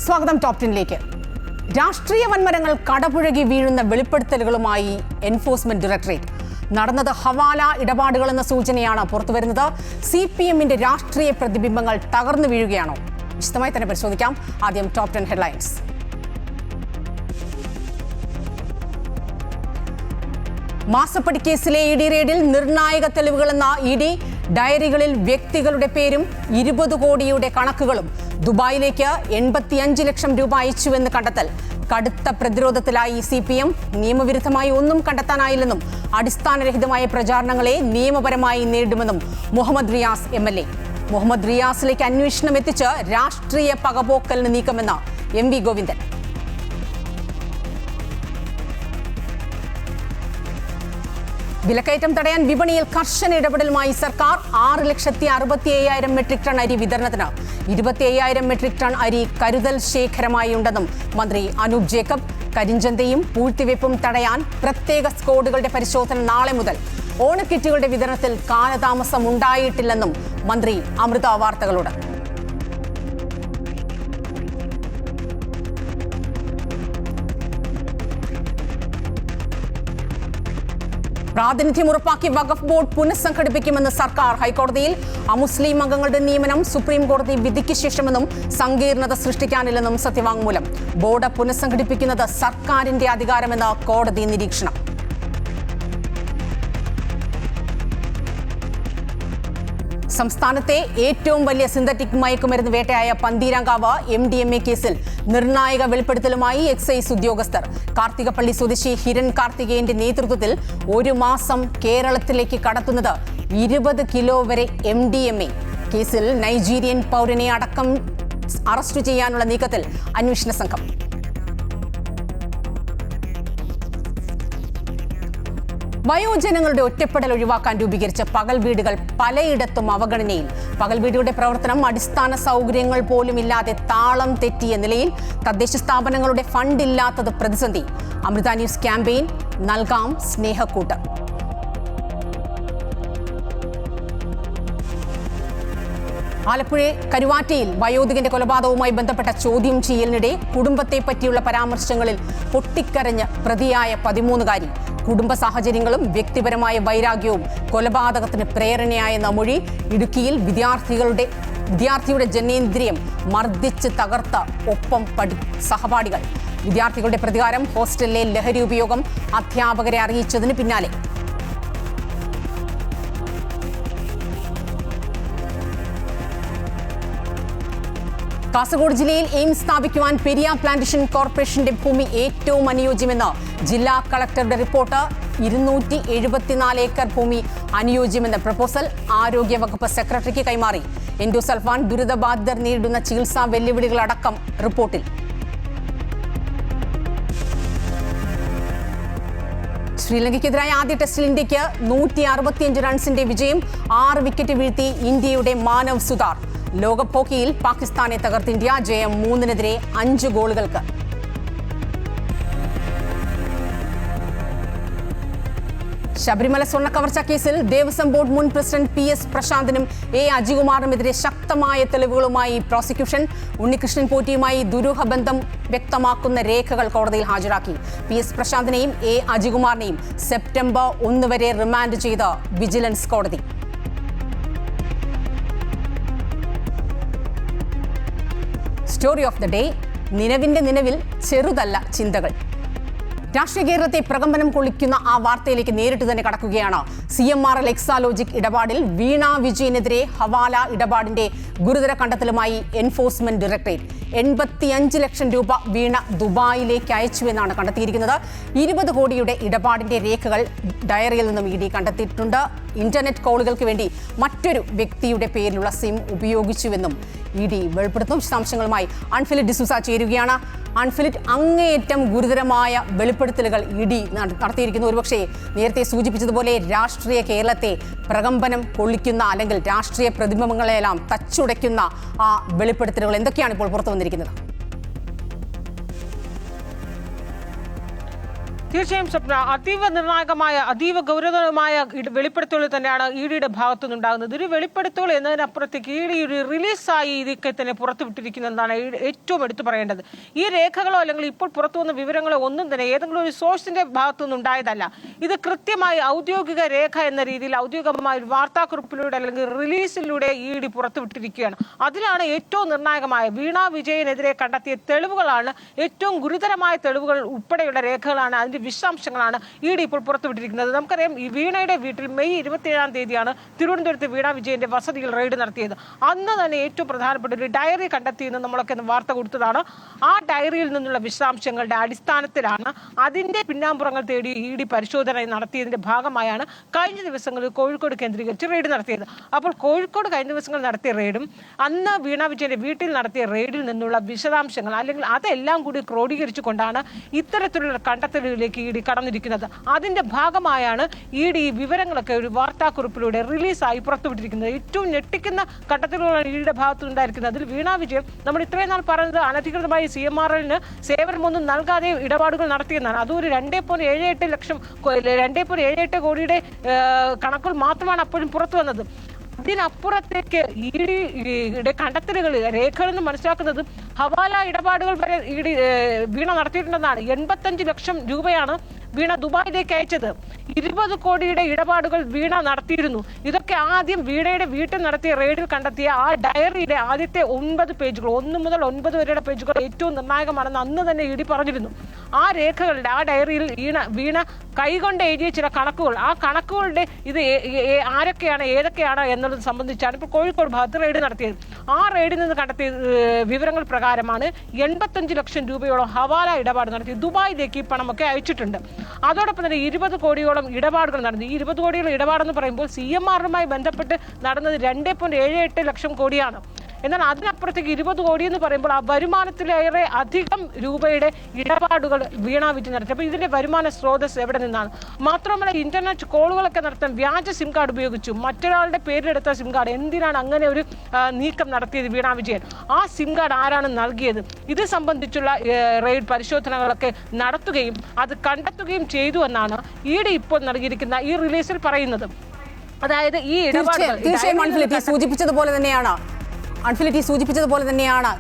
സ്വാഗതം ടോപ് 10ലേക്ക്. രാഷ്ട്രീയ വൻമരങ്ങൾ കടപുഴകി വീഴുന്ന വെളിപ്പെടുത്തലുകളുമായി എൻഫോഴ്സ്മെന്റ് ഡയറക്ടറേറ്റ്. നടന്നത് ഹവാല ഇടപാടുകളെന്ന സൂചനയാണ് പുറത്തുവരുന്നത്. CPMന്റെ രാഷ്ട്രീയ പ്രതിബിംബങ്ങൾ തകർന്നു വീഴുകയാണോ? വിശദമായി തന്നെ പരിശോധിക്കാം. ആദ്യം ടോപ് 10 ഹെഡ്ലൈൻസ്. മാസപ്പടി കേസിലെ ED റെയ്ഡിൽ നിർണായക തെളിവുകളെന്ന ED ഡയറികളിൽ വ്യക്തികളുടെ പേരും 20 കോടിയുടെ കണക്കുകളും ദുബായിലേക്ക് 85 ലക്ഷം രൂപ അയച്ചുവെന്ന് കണ്ടെത്തൽ. കടുത്ത പ്രതിരോധത്തിലായി CPM. നിയമവിരുദ്ധമായി ഒന്നും കണ്ടെത്താനായില്ലെന്നും അടിസ്ഥാനരഹിതമായ പ്രചാരണങ്ങളെ നിയമപരമായി നേരിടുമെന്നും മുഹമ്മദ് റിയാസ് MLA. മുഹമ്മദ് റിയാസിലേക്ക് അന്വേഷണം എത്തിച്ച് രാഷ്ട്രീയ പകപോക്കലിന് നീക്കമെന്ന് MV ഗോവിന്ദൻ. വിലക്കയറ്റം തടയാൻ വിപണിയിൽ കർശന ഇടപെടലുമായി സർക്കാർ. 6,65,000 മെട്രിക് ടൺ അരി വിതരണത്തിന്. 25,000 മെട്രിക് ടൺ അരി കരുതൽ ശേഖരമായി ഉണ്ടെന്നും മന്ത്രി അനൂപ് ജേക്കബ്. കരിഞ്ചന്തയും പൂഴ്ത്തിവെപ്പും തടയാൻ പ്രത്യേക സ്ക്വാഡുകളുടെ പരിശോധന നാളെ മുതൽ. ഓണക്കിറ്റുകളുടെ വിതരണത്തിൽ കാലതാമസം ഉണ്ടായിട്ടില്ലെന്നും മന്ത്രി അമൃത വാർത്തകളോട്. പ്രാതിനിധ്യം ഉറപ്പാക്കി വഖഫ് ബോർഡ് പുനഃസംഘടിപ്പിക്കുമെന്ന് സർക്കാർ. ഹൈക്കോടതിയിൽ അമുസ്ലിം അംഗങ്ങളുടെ നിയമനം സുപ്രീം കോടതി വിധിക്ക് ശേഷമെന്നും സങ്കീർണത സൃഷ്ടിക്കാനില്ലെന്നും സത്യവാങ്മൂലം. ബോർഡ് പുനഃസംഘടിപ്പിക്കുന്നത് സർക്കാരിന്റെ അധികാരമെന്ന് കോടതി നിരീക്ഷണം. സംസ്ഥാനത്തെ ഏറ്റവും വലിയ സിന്തറ്റിക് മയക്കുമരുന്ന് വേട്ടയായ പന്തീരാങ്കാവ് MDMA കേസിൽ നിർണായക വെളിപ്പെടുത്തലുമായി എക്സൈസ് ഉദ്യോഗസ്ഥർ. കാർത്തികപ്പള്ളി സ്വദേശി ഹിരൺ കാർത്തികേയന്റെ നേതൃത്വത്തിൽ ഒരു മാസം കേരളത്തിലേക്ക് കടത്തുന്നത് 20 കിലോ വരെ MDMA. കേസിൽ നൈജീരിയൻ പൗരനെ അടക്കം അറസ്റ്റ് ചെയ്യാനുള്ള നീക്കത്തിൽ അന്വേഷണ സംഘം. വയോജനങ്ങളുടെ ഒറ്റപ്പെടൽ ഒഴിവാക്കാൻ രൂപീകരിച്ച പകൽ വീടുകൾ പലയിടത്തും അവഗണനയിൽ. പകൽ വീടുകളുടെ പ്രവർത്തനം അടിസ്ഥാന സൗകര്യങ്ങൾ പോലും ഇല്ലാതെ താളം തെറ്റിയ നിലയിൽ. തദ്ദേശ സ്ഥാപനങ്ങളുടെ ഫണ്ട് ഇല്ലാത്തത് പ്രതിസന്ധി. അമൃത ന്യൂസ് ക്യാമ്പയിൻ നൽകാം സ്നേഹക്കൂട്ട്. ആലപ്പുഴ കരുവാറ്റയിൽ വയോധികന്റെ കൊലപാതകവുമായി ബന്ധപ്പെട്ട ചോദ്യം ചെയ്യലിനിടെ കുടുംബത്തെ പറ്റിയുള്ള പരാമർശങ്ങളിൽ പൊട്ടിക്കരഞ്ഞ് പ്രതിയായ 13-കാരി. കുടുംബ സാഹചര്യങ്ങളും വ്യക്തിപരമായ വൈരാഗ്യവും കൊലപാതകത്തിന് പ്രേരണയായെന്ന മൊഴി. ഇടുക്കിയിൽ വിദ്യാർത്ഥിയുടെ ജനനേന്ദ്രിയം മർദ്ദിച്ച് തകർത്ത ഒപ്പം സഹപാഠികൾ. വിദ്യാർത്ഥികളുടെ പ്രതികാരം. ഹോസ്റ്റലിലെ ലഹരി ഉപയോഗം അധ്യാപകരെ അറിയിച്ചതിന് പിന്നാലെ. കാസർഗോഡ് ജില്ലയിൽ എയിംസ് സ്ഥാപിക്കുവാൻ പെരിയ പ്ലാന്റേഷൻ കോർപ്പറേഷന്റെ ഭൂമി ഏറ്റവും അനുയോജ്യമെന്ന് ജില്ലാ കളക്ടറുടെ റിപ്പോർട്ട്. 274 ഏക്കർ ഭൂമി അനുയോജ്യമെന്ന പ്രപ്പോസൽ ആരോഗ്യ വകുപ്പ് സെക്രട്ടറിക്ക് കൈമാറി. എൻഡോസൾഫാൻ ദുരിതബാധിതർ നേരിടുന്ന ചികിത്സാ വെല്ലുവിളികളടക്കം റിപ്പോർട്ടിൽ. ശ്രീലങ്കയ്ക്കെതിരായ ആദ്യ ടെസ്റ്റിൽ ഇന്ത്യക്ക് 165 റൺസിന്റെ വിജയം. 6 വിക്കറ്റ് വീഴ്ത്തി ഇന്ത്യയുടെ മാനവ് സുതാർ. ലോകകപ്പ് ഹോക്കിയിൽ പാകിസ്ഥാനെ തകർത്ത് ഇന്ത്യ. ജയം 3-നെതിരെ 5 ഗോളുകൾക്ക്. ശബരിമല സ്വർണ്ണ കവർച്ചാ കേസിൽ ദേവസ്വം ബോർഡ് മുൻ പ്രസിഡന്റ് PS പ്രശാന്തിനും A അജികുമാറിനുമെതിരെ ശക്തമായ തെളിവുകളുമായി പ്രോസിക്യൂഷൻ. ഉണ്ണികൃഷ്ണൻ പോറ്റിയുമായി ദുരൂഹ ബന്ധം വ്യക്തമാക്കുന്ന രേഖകൾ കോടതിയിൽ ഹാജരാക്കി. PS പ്രശാന്തിനെയും A അജികുമാറിനെയും സെപ്റ്റംബർ 1 വരെ റിമാൻഡ് ചെയ്ത് വിജിലൻസ് കോടതി. Story of the day. നിലവിൽ ചെറുതല്ല ചിന്തകൾ. രാഷ്ട്രീയ കേരളത്തെ പ്രകമ്പനം കൊള്ളിക്കുന്ന ആ വാർത്തയിലേക്ക് നേരിട്ട് തന്നെ കടക്കുകയാണ്. CMRL എക്സാലോജിക് ഇടപാടിൽ വീണ വിജയനെതിരെ ഹവാല ഇടപാടിന്റെ ഗുരുതര കണ്ടെത്തലുമായി എൻഫോഴ്സ്മെന്റ് ഡയറക്ടറേറ്റ്. 85 ലക്ഷം രൂപ വീണ ദുബായിലേക്ക് അയച്ചുവെന്നാണ് കണ്ടെത്തിയിരിക്കുന്നത്. 20 കോടിയുടെ ഇടപാടിന്റെ രേഖകൾ ഡയറിയിൽ നിന്നും ED കണ്ടെത്തിയിട്ടുണ്ട്. ഇന്റർനെറ്റ് കോളുകൾക്ക് വേണ്ടി മറ്റൊരു വ്യക്തിയുടെ പേരിലുള്ള സിം ഉപയോഗിച്ചുവെന്നും ED വെളിപ്പെടുത്തുന്നു. വിശദാംശങ്ങളുമായി അൺഫിലിറ്റ് ഡിസൂസ ചേരുകയാണ്. അൺഫിലിറ്റ്, അങ്ങേയറ്റം ഗുരുതരമായ വെളിപ്പെടുത്തലുകൾ ED നടത്തിയിരിക്കുന്നു. ഒരുപക്ഷെ നേരത്തെ സൂചിപ്പിച്ചതുപോലെ രാഷ്ട്രീയ കേരളത്തെ പ്രകമ്പനം കൊള്ളിക്കുന്ന അല്ലെങ്കിൽ രാഷ്ട്രീയ പ്രതിബിംബങ്ങളെല്ലാം തച്ചുടയ്ക്കുന്ന ആ വെളിപ്പെടുത്തലുകൾ എന്തൊക്കെയാണ് ഇപ്പോൾ പുറത്തു വന്നിരിക്കുന്നത്? തീർച്ചയായും സ്വപ്ന, അതീവ നിർണായകമായ അതീവ ഗൗരവമായ വെളിപ്പെടുത്തലുകൾ തന്നെയാണ് ഇഡിയുടെ ഭാഗത്തു നിന്നുണ്ടാകുന്നത്. ഒരു വെളിപ്പെടുത്തൽ എന്നതിനപ്പുറത്തേക്ക് ഇഡി ഒരു റിലീസായി ഇതൊക്കെ തന്നെ പുറത്തുവിട്ടിരിക്കുന്നതാണ് ഏറ്റവും എടുത്തു പറയേണ്ടത്. ഈ രേഖകളോ അല്ലെങ്കിൽ ഇപ്പോൾ പുറത്തു വന്ന വിവരങ്ങളോ ഒന്നും തന്നെ ഏതെങ്കിലും ഒരു സോഴ്സിന്റെ ഭാഗത്തു നിന്നുണ്ടായതല്ല. ഇത് കൃത്യമായി ഔദ്യോഗിക രേഖ എന്ന രീതിയിൽ ഔദ്യോഗികമായ ഒരു വാർത്താക്കുറിപ്പിലൂടെ അല്ലെങ്കിൽ റിലീസിലൂടെ ഇഡി പുറത്തുവിട്ടിരിക്കുകയാണ്. അതിലാണ് ഏറ്റവും നിർണായകമായ വീണ വിജയനെതിരെ കണ്ടെത്തിയ തെളിവുകളാണ്, ഏറ്റവും ഗുരുതരമായ തെളിവുകൾ ഉൾപ്പെടെയുള്ള രേഖകളാണ്, അതിന്റെ വിശദാംശങ്ങളാണ് ഇഡി ഇപ്പോൾ പുറത്തുവിട്ടിരിക്കുന്നത്. നമുക്കറിയാം, ഈ വീണയുടെ വീട്ടിൽ മെയ് 27-ാം തീയതിയാണ് തിരുവനന്തപുരത്ത് വീണ വിജയന്റെ വസതിയിൽ റെയ്ഡ് നടത്തിയത്. അന്ന് തന്നെ ഏറ്റവും പ്രധാനപ്പെട്ട ഒരു ഡയറി കണ്ടെത്തിയെന്ന് നമ്മളൊക്കെ വാർത്ത കൊടുത്തതാണ്. ആ ഡയറിയിൽ നിന്നുള്ള വിശദാംശങ്ങളുടെ അടിസ്ഥാനത്തിലാണ് അതിന്റെ പിന്നാമ്പുറങ്ങൾ തേടി ഇഡി പരിശോധന നടത്തിയതിന്റെ ഭാഗമായാണ് കഴിഞ്ഞ ദിവസങ്ങളിൽ കോഴിക്കോട് കേന്ദ്രീകരിച്ച് റെയ്ഡ് നടത്തിയത്. അപ്പോൾ കോഴിക്കോട് കഴിഞ്ഞ ദിവസങ്ങൾ നടത്തിയ റെയ്ഡും അന്ന് വീണ വിജയന്റെ വീട്ടിൽ നടത്തിയ റെയ്ഡിൽ നിന്നുള്ള വിശദാംശങ്ങൾ അല്ലെങ്കിൽ അതെല്ലാം കൂടി ക്രോഡീകരിച്ചുകൊണ്ടാണ് ഇത്തരത്തിലുള്ള കണ്ടെത്തലുകളിലേക്ക് ഇഡി കടന്നിരിക്കുന്നത്. അതിന്റെ ഭാഗമായാണ് ഇഡി ഈ വിവരങ്ങളൊക്കെ ഒരു വാർത്താക്കുറിപ്പിലൂടെ റിലീസായി പുറത്തുവിട്ടിരിക്കുന്നത്. ഏറ്റവും ഞെട്ടിക്കുന്ന കണ്ടെത്തലുകളാണ് ഇഡിയുടെ ഭാഗത്തുനിന്നുണ്ടായിരിക്കുന്നത്. അതിൽ വീണ വിജയൻ നമ്മൾ ഇത്രയും നാൾ പറഞ്ഞത് അനധികൃതമായി CMRL സേവനമൊന്നും നൽകാതെ ഇടപാടുകൾ നടത്തിയെന്നാണ്. അതൊരു 2.78 ലക്ഷം 2.78 കോടിയുടെ കണക്കുകൾ മാത്രമാണ് അപ്പോഴും പുറത്തു വന്നത്. ഇതിനപ്പുറത്തേക്ക് ഇഡിയുടെ കണ്ടെത്തലുകൾ രേഖകളെന്ന് മനസ്സിലാക്കുന്നത് ഹവാല ഇടപാടുകൾ വരെ വീണ നടത്തിയിട്ടുണ്ടെന്നാണ്. 85 ലക്ഷം രൂപയാണ് വീണ ദുബായിലേക്ക് അയച്ചത്. 20 കോടിയുടെ ഇടപാടുകൾ വീണ നടത്തിയിരുന്നു. ഇതൊക്കെ ആദ്യം വീണയുടെ വീട്ടിൽ നടത്തിയ റെയ്ഡിൽ കണ്ടെത്തിയ ആ ഡയറിയുടെ ആദ്യത്തെ 9 പേജുകൾ 1 മുതൽ 9 വരെയുടെ പേജുകൾ ഏറ്റവും നിർണായകമാണെന്ന് അന്ന് തന്നെ ഇഡി പറഞ്ഞിരുന്നു. ആ രേഖകളുടെ ആ ഡയറിയിൽ വീണ കൈകൊണ്ട് എഴുതിയ ചില കണക്കുകൾ, ആ കണക്കുകളുടെ ഇത് ആരൊക്കെയാണ് ഏതൊക്കെയാണ് എന്നുള്ളത് സംബന്ധിച്ചാണ് ഇപ്പോൾ കോഴിക്കോട് ഭാഗത്ത് റെയ്ഡ് നടത്തിയത്. ആ റെയ്ഡിൽ നിന്ന് കണ്ടെത്തിയ വിവരങ്ങൾ പ്രകാരമാണ് 85 ലക്ഷം രൂപയോളം ഹവാല ഇടപാട് നടത്തി ദുബായിലേക്ക് ഈ പണമൊക്കെ അയച്ചിട്ടുണ്ട്. അതോടൊപ്പം തന്നെ 20 കോടിയോളം ഇടപാടുകൾ നടന്നു. ഈ 20 കോടിയോളം ഇടപാടെന്ന് പറയുമ്പോൾ CMRലുമായി ബന്ധപ്പെട്ട് നടന്നത് 2.78 ലക്ഷം കോടിയാണ്. എന്നാൽ അതിനപ്പുറത്തേക്ക് 20 കോടി എന്ന് പറയുമ്പോൾ ആ വരുമാനത്തിലേറെ അധികം രൂപയുടെ ഇടപാടുകൾ വീണ വിജയൻ നടത്തി. അപ്പോൾ ഇതിന്റെ വരുമാന സ്രോതസ് എവിടെ നിന്നാണ്? മാത്രമല്ല, ഇന്റർനെറ്റ് കോളുകളൊക്കെ നടത്താൻ വ്യാജ സിം കാർഡ് ഉപയോഗിച്ചു, മറ്റൊരാളുടെ പേരിലെടുത്ത സിം കാർഡ്. എന്തിനാണ് അങ്ങനെ ഒരു നീക്കം നടത്തിയത് വീണ വിജയൻ? ആ സിം കാർഡ് ആരാണ് നൽകിയത്? ഇത് സംബന്ധിച്ചുള്ള റെയ്ഡ് പരിശോധനകളൊക്കെ നടത്തുകയും അത് കണ്ടെത്തുകയും ചെയ്തു എന്നാണ് ഇഡി ഇപ്പോൾ നൽകിയിരിക്കുന്ന ഈ റിലീസിൽ പറയുന്നത്. അതായത് ഈ ഇടപാടുകൾ സൂചിപ്പിച്ചതുപോലെ തന്നെയാണ്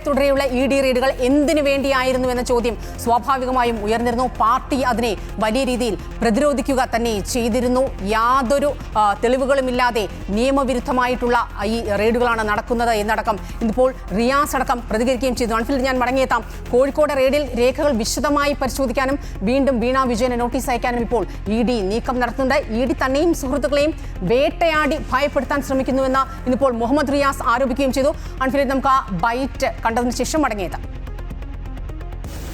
തുടരെയുള്ള ഇഡി റെയ്ഡുകൾ എന്തിനു വേണ്ടിയായിരുന്നു എന്ന ചോദ്യം സ്വാഭാവികമായും ഉയർന്നിരുന്നു. പാർട്ടി അതിനെ വലിയ രീതിയിൽ പ്രതിരോധിക്കുക തന്നെ ചെയ്തിരുന്നു. യാതൊരു തെളിവുകളുമില്ലാതെ നിയമവിരുദ്ധമായിട്ടുള്ള ഈ റെയ്ഡുകളാണ് നടക്കുന്നത് എന്നടക്കം ഇന്നിപ്പോൾ റിയാസ് അടക്കം പ്രതികരിക്കുകയും ചെയ്തു. അൺഫിലിറ്റ്, ഞാൻ മടങ്ങിയെത്താം. കോഴിക്കോട് റെയ്ഡിൽ രേഖകൾ വിശദമായി പരിശോധിക്കാനും വീണ്ടും വീണ വിജയന് നോട്ടീസ് അയക്കാനും ഇപ്പോൾ ഇഡി നീക്കം നടത്തുന്നുണ്ട്. ഇഡി തന്നെയും സുഹൃത്തുക്കളെയും വേട്ടയാടി ഭയപ്പെടുത്താൻ ശ്രമിക്കുന്നുവെന്ന് ഇന്നിപ്പോൾ മുഹമ്മദ് റിയാസ് ആരോപിക്കുകയും ചെയ്തു. അൺഫിലിറ്റ്, നമുക്ക് ആ ബൈറ്റ് കണ്ടതിന് ശേഷം മടങ്ങിയെത്താം.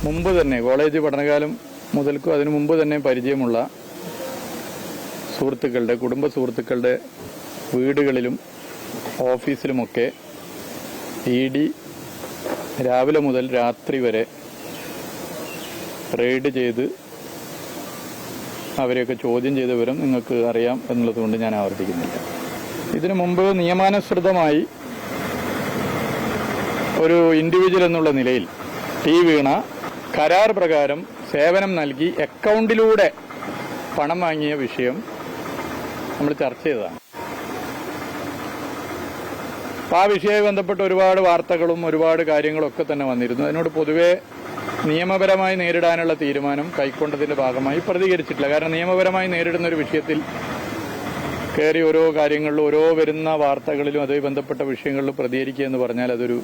മുമ്പ് തന്നെ കോളേജ് പഠനകാലം മുതൽക്കും അതിനു മുമ്പ് തന്നെ പരിചയമുള്ള സുഹൃത്തുക്കളുടെ കുടുംബ സുഹൃത്തുക്കളുടെ വീടുകളിലും ഓഫീസിലുമൊക്കെ ഇഡി രാവിലെ മുതൽ രാത്രി വരെ റെയ്ഡ് ചെയ്ത് അവരെയൊക്കെ ചോദ്യം ചെയ്ത വിവരം നിങ്ങൾക്ക് അറിയാം എന്നുള്ളതുകൊണ്ട് ഞാൻ ആവർത്തിക്കുന്നില്ല. ഇതിനു മുമ്പ് നിയമാനുസൃതമായി ഒരു ഇൻഡിവിജ്വൽ എന്നുള്ള നിലയിൽ വീണ കരാർ പ്രകാരം സേവനം നൽകി അക്കൗണ്ടിലൂടെ പണം വാങ്ങിയ വിഷയം നമ്മൾ ചർച്ച ചെയ്തതാണ്. അപ്പോൾ ആ വിഷയവുമായി ബന്ധപ്പെട്ട് ഒരുപാട് വാർത്തകളും ഒരുപാട് കാര്യങ്ങളൊക്കെ തന്നെ വന്നിരുന്നു. അതിനോട് പൊതുവെ നിയമപരമായി നേരിടാനുള്ള തീരുമാനം കൈക്കൊണ്ടതിന്റെ ഭാഗമായി പ്രതികരിച്ചിട്ടില്ല. കാരണം നിയമപരമായി നേരിടുന്ന ഒരു വിഷയത്തിൽ കയറി ഓരോ കാര്യങ്ങളിലും ഓരോ വരുന്ന വാർത്തകളിലും അതുമായി ബന്ധപ്പെട്ട വിഷയങ്ങളിലും പ്രതികരിക്കുക എന്ന് പറഞ്ഞാൽ അതൊരു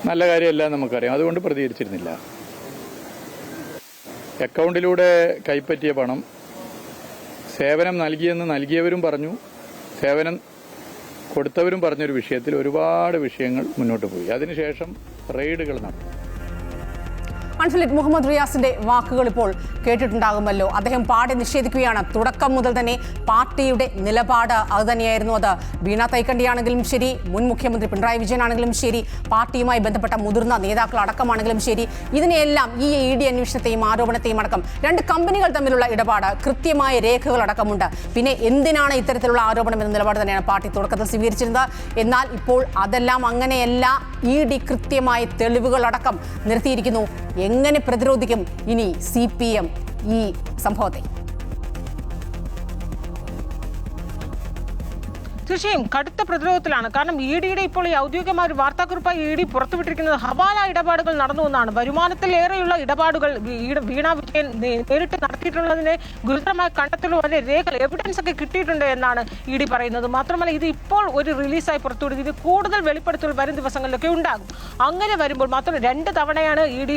നല്ല കാര്യമല്ല നമുക്കറിയാം. അതുകൊണ്ട് പ്രതികരിച്ചിരുന്നില്ല. അക്കൗണ്ടിലൂടെ കൈപ്പറ്റിയ പണം സേവനം നൽകിയെന്ന് നൽകിയവരും പറഞ്ഞു, സേവനം കൊടുത്തവരും പറഞ്ഞൊരു വിഷയത്തിൽ ഒരുപാട് വിഷയങ്ങൾ മുന്നോട്ട് പോയി. അതിനുശേഷം റെയ്ഡുകൾ നടന്നു. അൺഫിലിറ്റ്, മുഹമ്മദ് റിയാസിന്റെ വാക്കുകൾ ഇപ്പോൾ കേട്ടിട്ടുണ്ടാകുമല്ലോ. അദ്ദേഹം പാടെ നിഷേധിക്കുകയാണ്. തുടക്കം മുതൽ തന്നെ പാർട്ടിയുടെ നിലപാട് അത് തന്നെയായിരുന്നു. അത് വീണ തൈക്കണ്ടിയാണെങ്കിലും ശരി, മുൻ മുഖ്യമന്ത്രി പിണറായി വിജയനാണെങ്കിലും ശരി, പാർട്ടിയുമായി ബന്ധപ്പെട്ട മുതിർന്ന നേതാക്കൾ അടക്കമാണെങ്കിലും ശരി, ഇതിനെല്ലാം ഈ ഇഡി അന്വേഷണത്തെയും ആരോപണത്തെയും അടക്കം രണ്ട് കമ്പനികൾ തമ്മിലുള്ള ഇടപാട് കൃത്യമായ രേഖകൾ അടക്കമുണ്ട്. പിന്നെ എന്തിനാണ് ഇത്തരത്തിലുള്ള ആരോപണം എന്ന നിലപാട് തന്നെയാണ് പാർട്ടി തുടക്കത്തിൽ സ്വീകരിച്ചിരുന്നത്. എന്നാൽ ഇപ്പോൾ അതെല്ലാം അങ്ങനെയല്ല ED കൃത്യമായ തെളിവുകളടക്കം നിർത്തിയിരിക്കുന്നു. എങ്ങനെ പ്രതിരോധിക്കും ഇനി CPM ഈ സംഭവത്തെ? തീർച്ചയായും കടുത്ത പ്രതിരോധത്തിലാണ്. കാരണം EDയുടെ ഇപ്പോൾ ഈ ഔദ്യോഗികമായ ഒരു വാർത്താക്കുറിപ്പായി ED പുറത്തുവിട്ടിരിക്കുന്നത് ഹവാല ഇടപാടുകൾ നടന്നു എന്നാണ്. വരുമാനത്തിലേറെയുള്ള ഇടപാടുകൾ വീണ വിജയൻ നേരിട്ട് നടത്തിയിട്ടുള്ളതിനെ ഗുരുതരമായ കണ്ടെത്തലും അതിന്റെ രേഖകൾ എവിഡൻസ് ഒക്കെ കിട്ടിയിട്ടുണ്ട് എന്നാണ് ED പറയുന്നത്. മാത്രമല്ല ഇത് ഇപ്പോൾ ഒരു റിലീസായി പുറത്തുവിടുന്നത്. ഇത് കൂടുതൽ വെളിപ്പെടുത്തൽ വരും ദിവസങ്ങളിലൊക്കെ ഉണ്ടാകും. അങ്ങനെ വരുമ്പോൾ മാത്രം 2 തവണയാണ് ED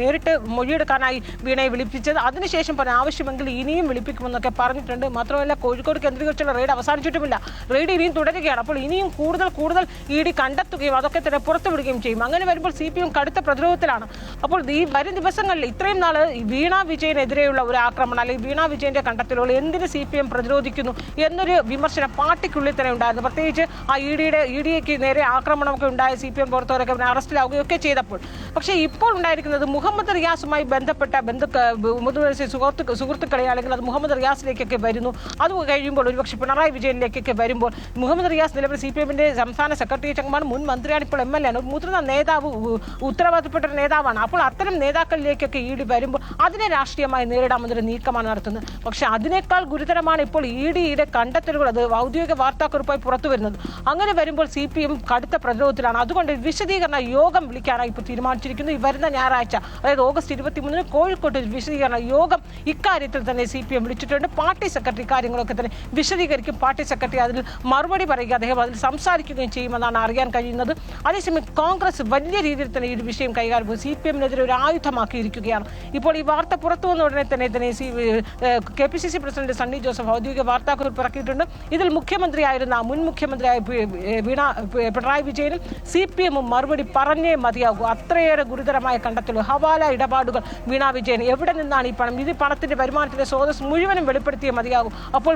നേരിട്ട് മൊഴിയെടുക്കാനായി വീണയെ വിളിപ്പിച്ചത്. അതിനുശേഷം പറഞ്ഞ ആവശ്യമെങ്കിൽ ഇനിയും വിളിപ്പിക്കുമെന്നൊക്കെ പറഞ്ഞിട്ടുണ്ട്. മാത്രമല്ല കോഴിക്കോട് കേന്ദ്രീകരിച്ചുള്ള റെയ്ഡ് അവസാനിച്ചിട്ടുമില്ല. റെയ്ഡ് ഇനിയും തുടരുകയാണ്. അപ്പോൾ ഇനിയും കൂടുതൽ ED കണ്ടെത്തുകയും അതൊക്കെ തന്നെ പുറത്തുവിടുകയും ചെയ്യും. അങ്ങനെ വരുമ്പോൾ CPM കടുത്ത പ്രതിരോധത്തിലാണ്. അപ്പോൾ ഈ വരും ദിവസങ്ങളിൽ ഇത്രയും നാൾ വീണ വിജയനെതിരെയുള്ള ഒരു ആക്രമണം അല്ലെങ്കിൽ വീണ വിജയന്റെ കണ്ടെത്തലുകൾ എന്തിന് CPM പ്രതിരോധിക്കുന്നു എന്നൊരു വിമർശനം പാർട്ടിക്കുള്ളിൽ തന്നെ ഉണ്ടായിരുന്നു. പ്രത്യേകിച്ച് ആ EDക്ക് നേരെ ആക്രമണമൊക്കെ ഉണ്ടായ CPM പ്രവർത്തകരൊക്കെ അറസ്റ്റിലാവുകയൊക്കെ ചെയ്തപ്പോൾ. പക്ഷേ ഇപ്പോൾ ഉണ്ടായിരിക്കുന്നത് മുഹമ്മദ് റിയാസുമായി ബന്ധപ്പെട്ട സുഹൃത്തുക്കളെ അല്ലെങ്കിൽ അത് മുഹമ്മദ് റിയാസിലേക്കൊക്കെ വരുന്നു. അത് കഴിയുമ്പോൾ ഒരുപക്ഷെ പിണറായി വിജയനിലേക്കൊക്കെ വരുമ്പോൾ മുഹമ്മദ് റിയാസ് നിലവിൽ CPMന്റെ സംസ്ഥാന സെക്രട്ടേറിയറ്റ് അംഗമാണ്, മുൻ മന്ത്രിയാണ്, ഇപ്പോൾ MLA ആണ്, ഒരു മുതിർന്ന നേതാവ്, ഉത്തരവാദിത്തപ്പെട്ട ഒരു നേതാവാണ്. അപ്പോൾ അത്തരം നേതാക്കളിലേക്കൊക്കെ ED വരുമ്പോൾ അതിനെ രാഷ്ട്രീയമായി നേരിടാമെന്നൊരു നീക്കമാണ് നടത്തുന്നത്. പക്ഷേ അതിനേക്കാൾ ഗുരുതരമാണ് ഇപ്പോൾ EDയുടെ കണ്ടെത്തലുകൾ, അത് ഔദ്യോഗിക വാർത്താക്കുറിപ്പായി പുറത്തു വരുന്നത്. അങ്ങനെ വരുമ്പോൾ CPM കടുത്ത പ്രതിരോധത്തിലാണ്. അതുകൊണ്ട് വിശദീകരണ യോഗം വിളിക്കാനായി ഇപ്പോൾ തീരുമാനിച്ചിരിക്കുന്നു. ഈ വരുന്ന ഞായറാഴ്ച, അതായത് ഓഗസ്റ്റ് 23 കോഴിക്കോട്ട് വിശദീകരണ യോഗം ഇക്കാര്യത്തിൽ തന്നെ CPM വിളിച്ചിട്ടുണ്ട്. പാർട്ടി സെക്രട്ടറി കാര്യങ്ങളൊക്കെ തന്നെ വിശദീകരിക്കും. പാർട്ടി സെക്രട്ടറി അതിൽ മറുപടി പറയുക, അദ്ദേഹം അതിൽ സംസാരിക്കുകയും ചെയ്യുമെന്നാണ് അറിയാൻ കഴിയുന്നത്. അതേസമയം കോൺഗ്രസ് വലിയ രീതിയിൽ തന്നെ ഈ ഒരു വിഷയം കൈകാര്യം CPMനെതിരെ ഒരു ആയുധമാക്കിയിരിക്കുകയാണ്. ഇപ്പോൾ ഈ വാർത്ത പുറത്തു വന്ന ഉടനെ തന്നെ KPCC പ്രസിഡന്റ് സണ്ണി ജോസഫ് ഔദ്യോഗിക വാർത്താക്കുറിപ്പ് ഇറക്കിയിട്ടുണ്ട്. ഇതിൽ മുൻ മുഖ്യമന്ത്രിയായ പിണറായി വിജയനും CPMും മറുപടി പറഞ്ഞേ മതിയാകൂ. അത്രയേറെ ഗുരുതരമായ കണ്ടെത്തൽ, ഹവാല ഇടപാടുകൾ, വീണ വിജയൻ എവിടെ നിന്നാണ് ഈ പണം, ഇത് പണത്തിന്റെ വരുമാനത്തിന്റെ സ്രോതസ് മുഴുവനും വെളിപ്പെടുത്തിയേ മതിയാകൂ. അപ്പോൾ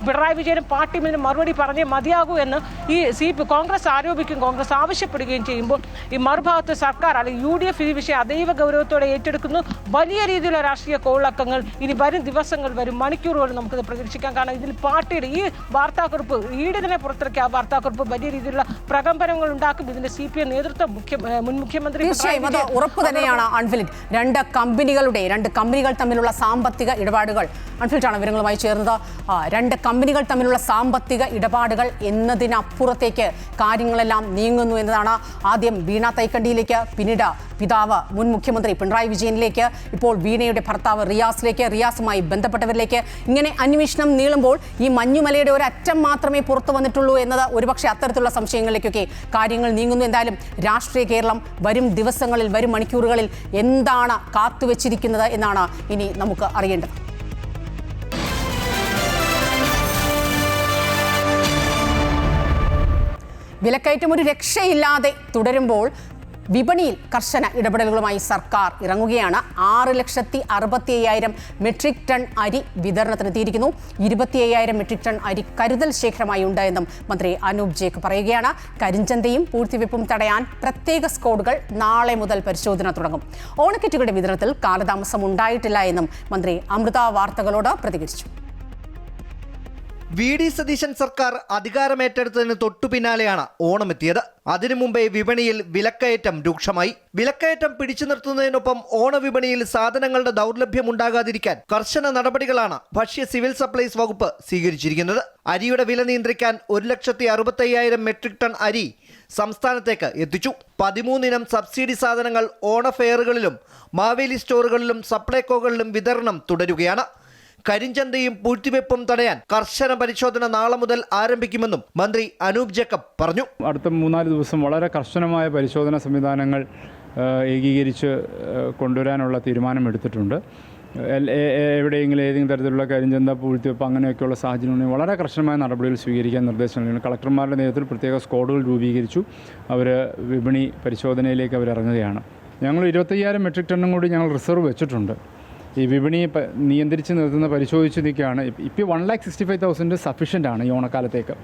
പിണറായി വിജയനും പാർട്ടി മറുപടി പറഞ്ഞേ മതിയാകൂ എന്ന് കോൺഗ്രസ് ആരോപിക്കും, കോൺഗ്രസ് ആവശ്യപ്പെടുകയും ചെയ്യുമ്പോൾ ഈ മറുഭാഗത്ത് സർക്കാർ അല്ലെങ്കിൽ UDF ഈ വിഷയം അതീവ ഗൗരവത്തോടെ ഏറ്റെടുക്കുന്നു. വലിയ രീതിയിലുള്ള രാഷ്ട്രീയ കോളക്കങ്ങൾ ഇനി വരും ദിവസങ്ങൾ, വരും മണിക്കൂറുകൾ നമുക്കത് പ്രതീക്ഷിക്കാം. കാരണം ഇതിൽ പാർട്ടിയുടെ ഈ വാർത്താക്കുറിപ്പ്, ED തന്നെ പുറത്തിറക്കിയ ആ വാർത്താക്കുറിപ്പ് വലിയ രീതിയിലുള്ള പ്രകമ്പനങ്ങൾ ഉണ്ടാക്കും. ഇതിന്റെ CPM നേതൃത്വം മുൻ മുഖ്യമന്ത്രി ഉറപ്പ് തന്നെയാണ്. അൺഫിലിറ്റ്, രണ്ട് കമ്പനികൾ തമ്മിലുള്ള സാമ്പത്തിക ഇടപാടുകൾ, അൺഫിലിറ്റാണ് വിവരങ്ങളുമായി ചേർന്നത്. 2 കമ്പനികൾ തമ്മിലുള്ള സാമ്പത്തിക ഇടപാടുകൾ എന്നതിനപ്പുറത്തേക്ക് കാര്യങ്ങളെല്ലാം നീങ്ങുന്നു എന്നതാണ്. ആദ്യം വീണ തൈക്കണ്ടിയിലേക്ക്, പിന്നീട് പിതാവ് മുൻ മുഖ്യമന്ത്രി പിണറായി വിജയനിലേക്ക്, ഇപ്പോൾ വീണയുടെ ഭർത്താവ് റിയാസുമായി ബന്ധപ്പെട്ടവരിലേക്ക്. ഇങ്ങനെ അന്വേഷണം നീളുമ്പോൾ ഈ മഞ്ഞുമലയുടെ ഒരു അറ്റം മാത്രമേ പുറത്തു വന്നിട്ടുള്ളൂ എന്നത് ഒരുപക്ഷെ അത്തരത്തിലുള്ള സംശയങ്ങളിലേക്കൊക്കെ കാര്യങ്ങൾ നീങ്ങുന്നു. എന്തായാലും രാഷ്ട്രീയ കേരളം വരും ദിവസങ്ങളിൽ, വരും മണിക്കൂറുകളിൽ എന്താണ് കാത്തുവച്ചിരിക്കുന്നത് എന്നാണ് ഇനി നമുക്ക് അറിയേണ്ടത്. വിലക്കയറ്റം ഒരു രക്ഷയില്ലാതെ തുടരുമ്പോൾ വിപണിയിൽ കർശന ഇടപെടലുകളുമായി സർക്കാർ ഇറങ്ങുകയാണ്. 6,65,000 മെട്രിക് ടൺ അരി വിതരണത്തിനെത്തിയിരിക്കുന്നു. 25,000 മെട്രിക് ടൺ അരി കരുതൽ ശേഖരമായി ഉണ്ട് എന്നും മന്ത്രി അനൂപ് ജേക്കബ് പറയുകയാണ്. കരിഞ്ചന്തയും പൂഴ്ത്തിവെപ്പും തടയാൻ പ്രത്യേക സ്ക്വാഡുകൾ നാളെ മുതൽ പരിശോധന തുടങ്ങും. ഓണക്കിറ്റുകളുടെ വിതരണത്തിൽ കാലതാമസം ഉണ്ടായിട്ടില്ല എന്നും മന്ത്രി അമൃത വാർത്തകളോട് പ്രതികരിച്ചു. VD സതീശൻ സർക്കാർ അധികാരമേറ്റെടുത്തതിന് തൊട്ടു പിന്നാലെയാണ് ഓണമെത്തിയത്. അതിനു മുമ്പേ വിപണിയിൽ വിലക്കയറ്റം രൂക്ഷമായി. വിലക്കയറ്റം പിടിച്ചു നിർത്തുന്നതിനൊപ്പം ഓണവിപണിയിൽ സാധനങ്ങളുടെ ദൗർലഭ്യം ഉണ്ടാകാതിരിക്കാൻ കർശന നടപടികളാണ് ഭക്ഷ്യ സിവിൽ സപ്ലൈസ് വകുപ്പ് സ്വീകരിച്ചിരിക്കുന്നത്. അരിയുടെ വില നിയന്ത്രിക്കാൻ 1,65,000 മെട്രിക് ടൺ അരി സംസ്ഥാനത്തേക്ക് എത്തിച്ചു. 13 ഇനം സബ്സിഡി സാധനങ്ങൾ ഓണഫെയറുകളിലും മാവേലി സ്റ്റോറുകളിലും സപ്ലൈകോകളിലും വിതരണം തുടരുകയാണ്. കരിഞ്ചന്തയും പൂഴ്ത്തിവെപ്പും തടയാൻ കർശന പരിശോധന നാളെ മുതൽ ആരംഭിക്കുമെന്നും മന്ത്രി അനൂപ് ജേക്കബ് പറഞ്ഞു. അടുത്ത 3-4 ദിവസം വളരെ കർശനമായ പരിശോധന സംവിധാനങ്ങൾ ഏകീകരിച്ച് കൊണ്ടുവരാനുള്ള തീരുമാനമെടുത്തിട്ടുണ്ട്. എവിടെയെങ്കിലും ഏതെങ്കിലും തരത്തിലുള്ള കരിഞ്ചന്ത, പൂഴ്ത്തിവെപ്പ് അങ്ങനെയൊക്കെയുള്ള സാഹചര്യം വളരെ കർശനമായ നടപടികൾ സ്വീകരിക്കാൻ നിർദ്ദേശം നൽകുന്നു. കളക്ടർമാരുടെ നേതൃത്വത്തിൽ പ്രത്യേക സ്ക്വാഡുകൾ രൂപീകരിച്ചു. അവർ വിപണി പരിശോധനയിലേക്ക് അവരിറങ്ങുകയാണ്. ഞങ്ങൾ 25,000 മെട്രിക് ടണ്ണും കൂടി ഞങ്ങൾ റിസർവ് വെച്ചിട്ടുണ്ട്. ഈ വിപണിയെ നിയന്ത്രിച്ച് നിർത്തുന്ന പരിശോധിച്ച് നിൽക്കുകയാണ്. ഇപ്പോൾ 1,65,000 സഫീഷ്യൻ്റാണ് ഈ ഓണക്കാലത്തേക്ക്.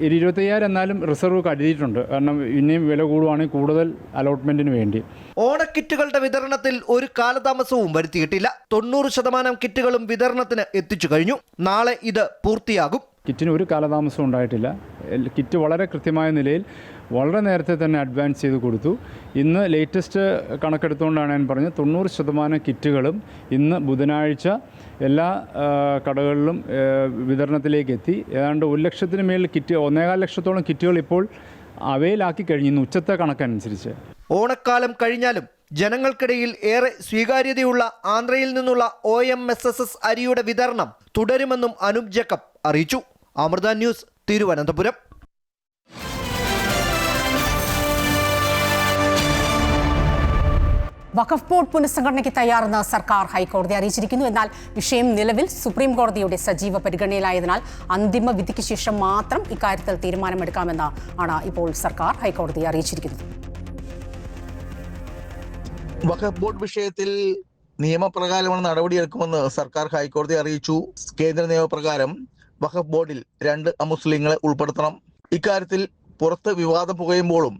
25,000 എന്നാലും റിസർവ് കരുതിയിട്ടുണ്ട്. കാരണം ഇനിയും വില കൂടുവാണെങ്കിൽ കൂടുതൽ അലോട്ട്മെൻറ്റിന് വേണ്ടി. ഓണക്കിറ്റുകളുടെ വിതരണത്തിൽ ഒരു കാലതാമസവും വരുത്തിയിട്ടില്ല. 90% കിറ്റുകളും വിതരണത്തിന് എത്തിച്ചു കഴിഞ്ഞു. നാളെ ഇത് പൂർത്തിയാകും. കിറ്റിന് ഒരു കാലതാമസവും ഉണ്ടായിട്ടില്ല. കിറ്റ് വളരെ കൃത്യമായ നിലയിൽ വളരെ നേരത്തെ തന്നെ അഡ്വാൻസ് ചെയ്ത് കൊടുത്തു. ഇന്ന് ലേറ്റസ്റ്റ് കണക്കെടുത്തുകൊണ്ടാണ് ഞാൻ പറഞ്ഞത് 90% കിറ്റുകളും ഇന്ന് ബുധനാഴ്ച എല്ലാ കടകളിലും വിതരണത്തിലേക്ക് എത്തി. ഏതാണ്ട് 1 ലക്ഷത്തിന് മേൽ കിറ്റ്, 1.25 ലക്ഷത്തോളം കിറ്റുകൾ ഇപ്പോൾ അവയിലാക്കി കഴിഞ്ഞു ഇന്ന് ഉച്ചത്തെ കണക്കനുസരിച്ച്. ഓണക്കാലം കഴിഞ്ഞാലും ജനങ്ങൾക്കിടയിൽ ഏറെ സ്വീകാര്യതയുള്ള ആന്ധ്രയിൽ നിന്നുള്ള OMSS അരിയുടെ വിതരണം തുടരുമെന്നും അനൂപ് ജേക്കബ് അറിയിച്ചു. അമൃത ന്യൂസ്, തിരുവനന്തപുരം. വഖഫ് ബോർഡ് പുനഃസംഘടനയ്ക്ക് തയ്യാറെന്ന് സർക്കാർ ഹൈക്കോടതി അറിയിച്ചിരിക്കുന്നു. എന്നാൽ വിഷയം നിലവിൽ സുപ്രീം കോടതിയുടെ സജീവ പരിഗണനയിലായതിനാൽ അന്തിമ വിധിക്ക് ശേഷം മാത്രം ഇക്കാര്യത്തിൽ തീരുമാനമെടുക്കാമെന്ന് ആണ് ഇപ്പോൾ സർക്കാർ ഹൈക്കോടതിയെ അറിയിച്ചിരിക്കുന്നത്. വഖഫ് ബോർഡ് വിഷയത്തിൽ നിയമപ്രകാരമാണ് നടപടിയെടുക്കുമെന്ന് സർക്കാർ ഹൈക്കോടതി അറിയിച്ചു. കേന്ദ്ര നിയമപ്രകാരം വഖഫ് ബോർഡിൽ 2 അമുസ്ലിങ്ങളെ ഉൾപ്പെടുത്തണം. ഇക്കാര്യത്തിൽ പുറത്ത് വിവാദം പുകയുമ്പോഴും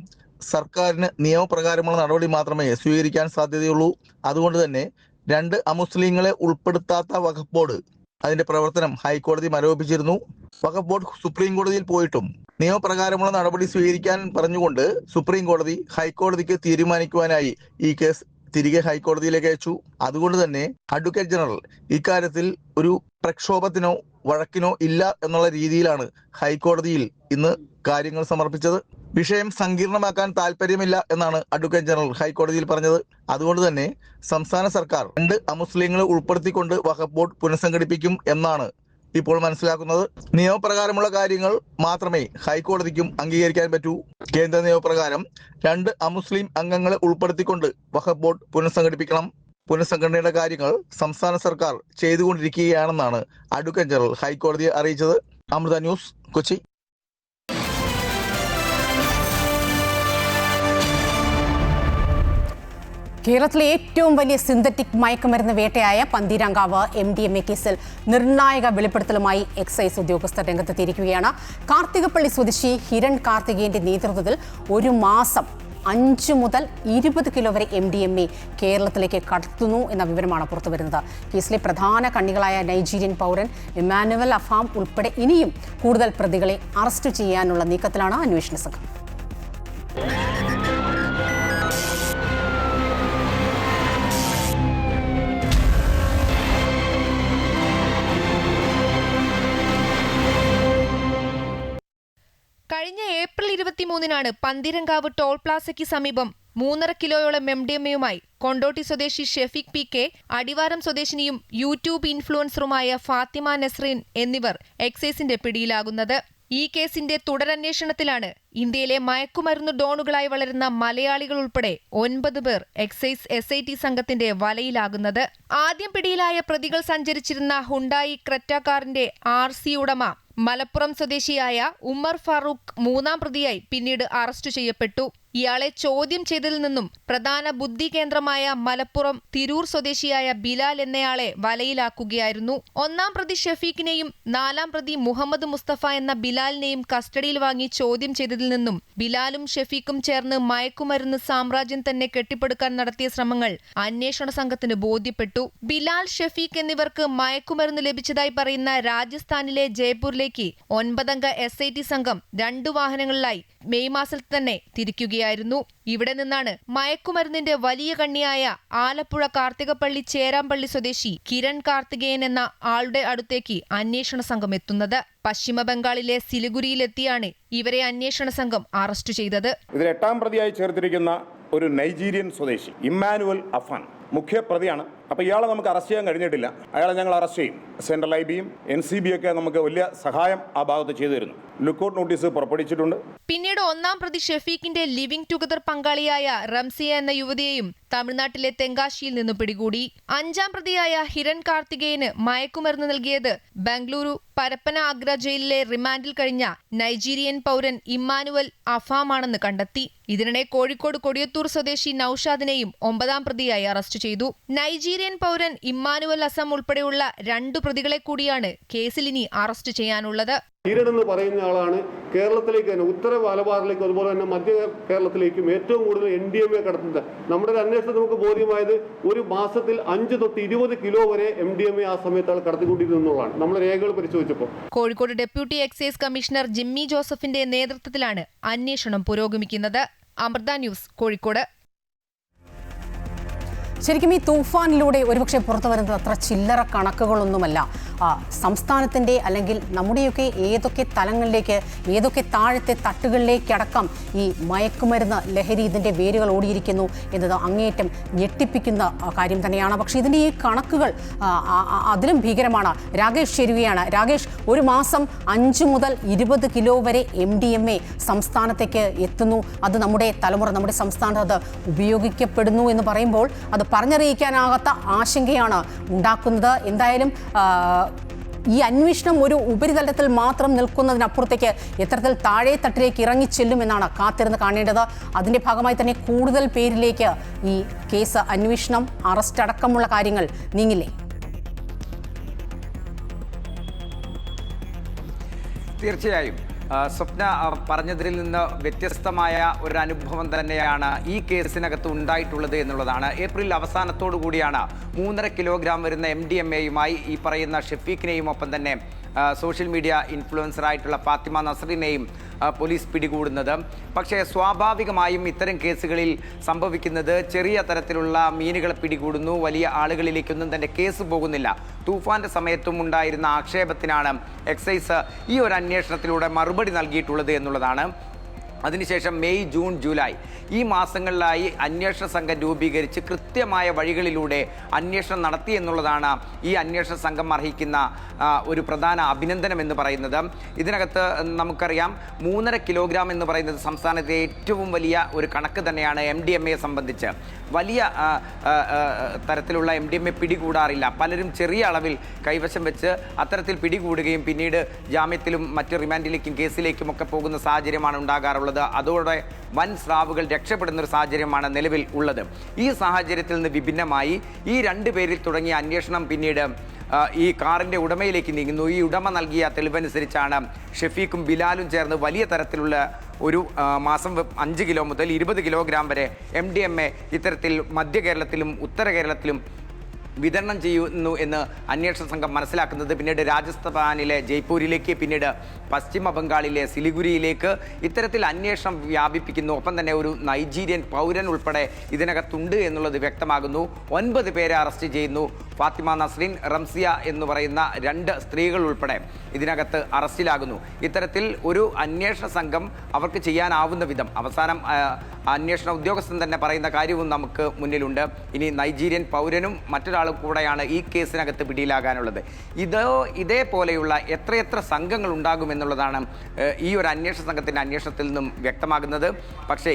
സർക്കാരിന് നിയമപ്രകാരമുള്ള നടപടി മാത്രമേ സ്വീകരിക്കാൻ സാധ്യതയുള്ളൂ. അതുകൊണ്ട് തന്നെ 2 അമുസ്ലിങ്ങളെ ഉൾപ്പെടുത്താത്ത വഖഫ് ബോർഡ് അതിന്റെ പ്രവർത്തനം ഹൈക്കോടതി മരവിപ്പിച്ചിരുന്നു. വഖഫ് ബോർഡ് സുപ്രീം കോടതിയിൽ പോയിട്ടും നിയമപ്രകാരമുള്ള നടപടി സ്വീകരിക്കാൻ പറഞ്ഞുകൊണ്ട് സുപ്രീം കോടതി ഹൈക്കോടതിക്ക് തീരുമാനിക്കുവാനായി ഈ കേസ് തിരികെ ഹൈക്കോടതിയിലേക്ക് അയച്ചു. അതുകൊണ്ട് തന്നെ അഡ്വക്കേറ്റ് ജനറൽ ഇക്കാര്യത്തിൽ ഒരു പ്രക്ഷോഭത്തിനോ വഴക്കിനോ ഇല്ല എന്നുള്ള രീതിയിലാണ് ഹൈക്കോടതിയിൽ ഇന്ന് കാര്യങ്ങൾ സമർപ്പിച്ചത്. വിഷയം സങ്കീർണമാക്കാൻ താല്പര്യമില്ല എന്നാണ് അഡ്വക്കേറ്റ് ജനറൽ ഹൈക്കോടതിയിൽ പറഞ്ഞത്. അതുകൊണ്ട് തന്നെ സംസ്ഥാന സർക്കാർ 2 അമുസ്ലിങ്ങളെ ഉൾപ്പെടുത്തിക്കൊണ്ട് വഖഫ് ബോർഡ് പുനഃസംഘടിപ്പിക്കും എന്നാണ് ഇപ്പോൾ മനസ്സിലാക്കുന്നത്. നിയമപ്രകാരമുള്ള കാര്യങ്ങൾ മാത്രമേ ഹൈക്കോടതിക്കും അംഗീകരിക്കാൻ പറ്റൂ. കേന്ദ്ര നിയമപ്രകാരം 2 അമുസ്ലിം അംഗങ്ങളെ ഉൾപ്പെടുത്തിക്കൊണ്ട് വഖഫ് ബോർഡ് പുനഃസംഘടിപ്പിക്കണം. പുനഃസംഘടനയുടെ കാര്യങ്ങൾ സംസ്ഥാന സർക്കാർ ചെയ്തുകൊണ്ടിരിക്കുകയാണെന്നാണ് അഡ്വക്കേറ്റ് ജനറൽ ഹൈക്കോടതിയെ അറിയിച്ചത്. അമൃത ന്യൂസ്, കൊച്ചി. കേരളത്തിലെ ഏറ്റവും വലിയ സിന്തറ്റിക് മയക്കുമരുന്ന് വേട്ടയായ പന്തീരാങ്കാവ് MDMA കേസിൽ നിർണായക വെളിപ്പെടുത്തലുമായി എക്സൈസ് ഉദ്യോഗസ്ഥർ രംഗത്തെത്തിയിരിക്കുകയാണ്. കാർത്തികപ്പള്ളി സ്വദേശി ഹിരൺ കാർത്തികേയന്റെ നേതൃത്വത്തിൽ 1 മാസം 5 മുതൽ 20 കിലോ വരെ MDMA കേരളത്തിലേക്ക് കടത്തുന്നു എന്ന വിവരമാണ് പുറത്തുവരുന്നത്. കേസിലെ പ്രധാന കണ്ണികളായ നൈജീരിയൻ പൗരൻ ഇമ്മാനുവൽ അഫാം ഉൾപ്പെടെ ഇനിയും കൂടുതൽ പ്രതികളെ അറസ്റ്റ് ചെയ്യാനുള്ള നീക്കത്തിലാണ് അന്വേഷണ സംഘം. കഴിഞ്ഞ ഏപ്രിൽ 23-നാണ് പന്തീരങ്കാവ് ടോൾ പ്ലാസയ്ക്ക് സമീപം 3.5 കിലോയോളം MDMAയുമായി കൊണ്ടോട്ടി സ്വദേശി ഷെഫീഖ് PK, അടിവാരം സ്വദേശിനിയും യൂട്യൂബ് ഇൻഫ്ലുവൻസറുമായ ഫാത്തിമ നസ്രീൻ എന്നിവർ എക്സൈസിന്റെ പിടിയിലാകുന്നത്. ഈ കേസിന്റെ തുടരന്വേഷണത്തിലാണ് ഇന്ത്യയിലെ മയക്കുമരുന്ന് ഡോണുകളായി വളരുന്ന മലയാളികൾ ഉൾപ്പെടെ 9 പേർ എക്സൈസ് SIT സംഘത്തിന്റെ വലയിലാകുന്നത്. ആദ്യം പിടിയിലായ പ്രതികൾ സഞ്ചരിച്ചിരുന്ന ഹുണ്ടായി ക്രെറ്റ കാറിന്റെ RC ഉടമ മലപ്പുറം സ്വദേശിയായ ഉമ്മർ ഫാറൂഖ് 3ാം പ്രതിയായി പിന്നീട് അറസ്റ്റ് ചെയ്യപ്പെട്ടു. ഇയാളെ ചോദ്യം ചെയ്തതിൽ നിന്നും പ്രധാന ബുദ്ധി കേന്ദ്രമായ മലപ്പുറം തിരൂർ സ്വദേശിയായ ബിലാൽ എന്നയാളെ വലയിലാക്കുകയായിരുന്നു. 1ാം പ്രതി ഷെഫീഖിനെയും 4ാം പ്രതി മുഹമ്മദ് മുസ്തഫ എന്ന ബിലാലിനെയും കസ്റ്റഡിയിൽ വാങ്ങി ചോദ്യം ചെയ്തതിൽ നിന്നും ബിലാലും ഷെഫീഖും ചേർന്ന് മയക്കുമരുന്ന് സാമ്രാജ്യം തന്നെ കെട്ടിപ്പടുക്കാൻ നടത്തിയ ശ്രമങ്ങൾ അന്വേഷണ സംഘത്തിന് ബോധ്യപ്പെട്ടു. ബിലാൽ, ഷെഫീഖ് എന്നിവർക്ക് മയക്കുമരുന്ന് ലഭിച്ചതായി പറയുന്ന രാജസ്ഥാനിലെ ജയ്പൂരിലേക്ക് 9-അംഗ SIT സംഘം 2 വാഹനങ്ങളിലായി മെയ് മാസത്തിൽ തന്നെ തിരിക്കുകയായിരുന്നു. ഇവിടെ നിന്നാണ് മയക്കുമരുന്നിന്റെ വലിയ കണ്ണിയായ ആലപ്പുഴ കാർത്തികപ്പള്ളി ചേരാമ്പള്ളി സ്വദേശി കിരൺ കാർത്തികേയൻ എന്ന ആളുടെ അടുത്തേക്ക് അന്വേഷണ സംഘം എത്തുന്നത്. പശ്ചിമ ബംഗാളിലെ സിലിഗുരിയിലെത്തിയാണ് ഇവരെ അന്വേഷണ സംഘം അറസ്റ്റ് ചെയ്തത്. ഇതിൽ 8ാം പ്രതിയായി ചേർത്തിരിക്കുന്ന ഒരു നൈജീരിയൻ സ്വദേശി ഇമ്മാനുവൽ അഫാൻ മുഖ്യ പ്രതിയാണ്. അപ്പോൾ ഇയാളെ നമുക്ക് അറസ്റ്റ് ചെയ്യാൻ കഴിഞ്ഞിട്ടില്ല. അയാളെ ഞങ്ങൾ അറസ്റ്റ് ചെയ്യും. സെൻട്രൽ IBയും NCB ഒക്കെ നമുക്ക് വലിയ സഹായം ആ ഭാഗത്ത് ചെയ്തു തരുന്നു. ലുക്കൌട്ട് നോട്ടീസ് പുറപ്പെടുവിച്ചിട്ടുണ്ട്. പിന്നീട് 1ാം പ്രതി ഷെഫീഖിന്റെ ലിവിംഗ് ടുഗദർ പങ്കാളിയായ റംസിയ എന്ന യുവതിയെയും തമിഴ്നാട്ടിലെ തെങ്കാശിയിൽ നിന്ന് പിടികൂടി. 5ാം പ്രതിയായ ഹിരൺ കാർത്തികേയന് മയക്കുമരുന്ന് നൽകിയത് ബംഗളൂരു പരപ്പന ആഗ്ര ജയിലിലെ റിമാൻഡിൽ കഴിഞ്ഞ നൈജീരിയൻ പൗരൻ ഇമ്മാനുവൽ അഫാമാണെന്ന് കണ്ടെത്തി. ഇതിനിടെ കോഴിക്കോട് കൊടിയത്തൂർ സ്വദേശി നൌഷാദിനെയും 9ാം പ്രതിയായി അറസ്റ്റ് ചെയ്തു. നൈജീരിയ നൈജീരിയൻ പൗരൻ ഇമ്മാനുവൽ അസം ഉൾപ്പെടെയുള്ള 2 പ്രതികളെ കൂടിയാണ് കേസിൽ ഇനി അറസ്റ്റ് ചെയ്യാനുള്ളത്. ധീരൻ എന്ന് പറയുന്ന ആളാണ് കേരളത്തിലേക്ക് തന്നെ ഉത്തര മലബാറിലേക്കും അതുപോലെ തന്നെ മധ്യ കേരളത്തിലേക്കും ഏറ്റവും കൂടുതൽ MDMA കടത്തുന്നത്. നമ്മുടെ ഒരു അന്വേഷണത്തിൽ നമുക്ക് ബോധ്യമായത് ഒരു മാസത്തിൽ 5 തൊട്ട് 20 കിലോ വരെ MDMA ആ സമയത്ത് ആൾ കടത്തിക്കൊണ്ടിരുന്നതാണ് നമ്മൾ രേഖകൾ പരിശോധിച്ചപ്പോൾ. Kozhikode deputy excise commissioner Jimmy ജോസഫിന്റെ നേതൃത്വത്തിലാണ് അന്വേഷണം പുരോഗമിക്കുന്നത്. അമൃത ന്യൂസ്, കോഴിക്കോട്. ശരിക്കും ഈ തൂഫാനിലൂടെ ഒരുപക്ഷെ പുറത്തു വരുന്നത് അത്ര ചില്ലറ കണക്കുകളൊന്നുമല്ല. സംസ്ഥാനത്തിൻ്റെ അല്ലെങ്കിൽ നമ്മുടെയൊക്കെ ഏതൊക്കെ തലങ്ങളിലേക്ക്, ഏതൊക്കെ താഴത്തെ തട്ടുകളിലേക്കടക്കം ഈ മയക്കുമരുന്ന് ലഹരി ഇതിൻ്റെ വേരുകൾ ഓടിയിരിക്കുന്നു എന്നത് അങ്ങേയറ്റം ഞെട്ടിപ്പിക്കുന്ന കാര്യം തന്നെയാണ്. പക്ഷേ ഇതിൻ്റെ ഈ കണക്കുകൾ അതിലും ഭീകരമാണ്. രാകേഷ് ചേരുകയാണ്. രാകേഷ്, ഒരു മാസം 5 മുതൽ 20 കിലോ വരെ MDMA സംസ്ഥാനത്തേക്ക് എത്തുന്നു. അത് നമ്മുടെ തലമുറ, നമ്മുടെ സംസ്ഥാനത്ത് അത് ഉപയോഗിക്കപ്പെടുന്നു എന്ന് പറയുമ്പോൾ അത് പറഞ്ഞറിയിക്കാനാകാത്ത ആശങ്കയാണ് ഉണ്ടാക്കുന്നത്. എന്തായാലും ഈ അന്വേഷണം ഒരു ഉപരിതലത്തിൽ മാത്രം നിൽക്കുന്നതിനപ്പുറത്തേക്ക് എത്രത്തിൽ താഴെ തട്ടിലേക്ക് ഇറങ്ങിച്ചെല്ലുമെന്നാണ് കാത്തിരുന്ന് കാണേണ്ടത്. അതിൻ്റെ ഭാഗമായി തന്നെ കൂടുതൽ പേരിലേക്ക് ഈ കേസ്, അന്വേഷണം, അറസ്റ്റ് അടക്കമുള്ള കാര്യങ്ങൾ നീങ്ങില്ലേ? തീർച്ചയായും സ്വപ്ന പറഞ്ഞതിൽ നിന്ന് വ്യത്യസ്തമായ ഒരു അനുഭവം തന്നെയാണ് ഈ കേസിനകത്ത് ഉണ്ടായിട്ടുള്ളത് എന്നുള്ളതാണ്. ഏപ്രിൽ അവസാനത്തോടു കൂടിയാണ് 3.5 കിലോഗ്രാം വരുന്ന MDMAയുമായി ഈ പറയുന്ന ഷെഫീഖിനെയും ഒപ്പം തന്നെ സോഷ്യൽ മീഡിയ ഇൻഫ്ലുവൻസറായിട്ടുള്ള ഫാത്തിമ നസ്രിനെയും പോലീസ് പിടികൂടുന്നത്. പക്ഷേ സ്വാഭാവികമായും ഇത്തരം കേസുകളിൽ സംഭവിക്കുന്നത് ചെറിയ തരത്തിലുള്ള മീനുകളെ പിടികൂടുന്നു, വലിയ ആളുകളിലേക്കൊന്നും തന്നെ കേസ് പോകുന്നില്ല. തൂഫാന്റെ സമയത്തും ഉണ്ടായിരുന്ന ആക്ഷേപത്തിനാണ് എക്സൈസ് ഈ ഒരു അന്വേഷണത്തിലൂടെ മറുപടി നൽകിയിട്ടുള്ളത് എന്നുള്ളതാണ്. അതിനുശേഷം മെയ്, ജൂൺ, ജൂലൈ ഈ മാസങ്ങളിലായി അന്വേഷണ സംഘം രൂപീകരിച്ച് കൃത്യമായ വഴികളിലൂടെ അന്വേഷണം നടത്തി എന്നുള്ളതാണ് ഈ അന്വേഷണ സംഘം അർഹിക്കുന്ന ഒരു പ്രധാന അഭിനന്ദനം എന്ന് പറയുന്നത്. ഇതിനകത്ത് നമുക്കറിയാം 3.5 കിലോഗ്രാം എന്ന് പറയുന്നത് സംസ്ഥാനത്തെ ഏറ്റവും വലിയ ഒരു കണക്ക് തന്നെയാണ്. MDMA സംബന്ധിച്ച് വലിയ തരത്തിലുള്ള MDMA പിടികൂടാറില്ല. പലരും ചെറിയ അളവിൽ കൈവശം വെച്ച് അത്തരത്തിൽ പിടികൂടുകയും പിന്നീട് ജാമ്യത്തിലും മറ്റ് റിമാൻഡിലേക്കും കേസിലേക്കും ഒക്കെ പോകുന്ന സാഹചര്യമാണ് ഉണ്ടാകാറുള്ളത്. അതോടെ വൻ സ്രാവുകൾ രക്ഷപ്പെടുന്ന ഒരു സാഹചര്യമാണ് നിലവിൽ ഉള്ളത്. ഈ സാഹചര്യത്തിൽ നിന്ന് വിഭിന്നമായി ഈ 2 പേരിൽ തുടങ്ങിയ അന്വേഷണം പിന്നീട് ഈ കാറിൻ്റെ ഉടമയിലേക്ക് നീങ്ങുന്നു. ഈ ഉടമ നൽകിയ തെളിവനുസരിച്ചാണ് ഷെഫീഖും ബിലാലും ചേർന്ന് വലിയ തരത്തിലുള്ള ഒരു മാസം 5 കിലോ മുതൽ 20 കിലോഗ്രാം വരെ MDMA ഇത്തരത്തിൽ മധ്യ കേരളത്തിലും ഉത്തര കേരളത്തിലും വിതരണം ചെയ്യുന്നു എന്ന് അന്വേഷണ സംഘം മനസ്സിലാക്കുന്നത്. പിന്നീട് രാജസ്ഥാനിലെ ജയ്പൂരിലേക്ക്, പിന്നീട് പശ്ചിമ ബംഗാളിലെ സിലിഗുരിയിലേക്ക് ഇത്തരത്തിൽ അന്വേഷണം വ്യാപിപ്പിക്കുന്നു. ഒപ്പം തന്നെ ഒരു നൈജീരിയൻ പൗരൻ ഉൾപ്പെടെ ഇതിനകത്തുണ്ട് എന്നുള്ളത് വ്യക്തമാകുന്നു. 9 പേരെ അറസ്റ്റ് ചെയ്യുന്നു. ഫാത്തിമ നസ്രിൻ, റംസിയ എന്ന് പറയുന്ന 2 സ്ത്രീകൾ ഉൾപ്പെടെ ഇതിനകത്ത് അറസ്റ്റിലാകുന്നു. ഇത്തരത്തിൽ ഒരു അന്വേഷണ സംഘം അവർക്ക് ചെയ്യാനാവുന്ന വിധം അവസാനം അന്വേഷണ ഉദ്യോഗസ്ഥൻ തന്നെ പറയുന്ന കാര്യവും നമുക്ക് മുന്നിലുണ്ട്. ഇനി നൈജീരിയൻ പൗരനും മറ്റൊരാളും കൂടെയാണ് ഈ കേസിനകത്ത് പിടിയിലാകാനുള്ളത്. ഇതേപോലെയുള്ള എത്രയെത്ര സംഘങ്ങൾ ഉണ്ടാകുമെന്നുള്ളതാണ് ഈ ഒരു അന്വേഷണ സംഘത്തിൻ്റെ അന്വേഷണത്തിൽ നിന്നും വ്യക്തമാകുന്നത്. പക്ഷേ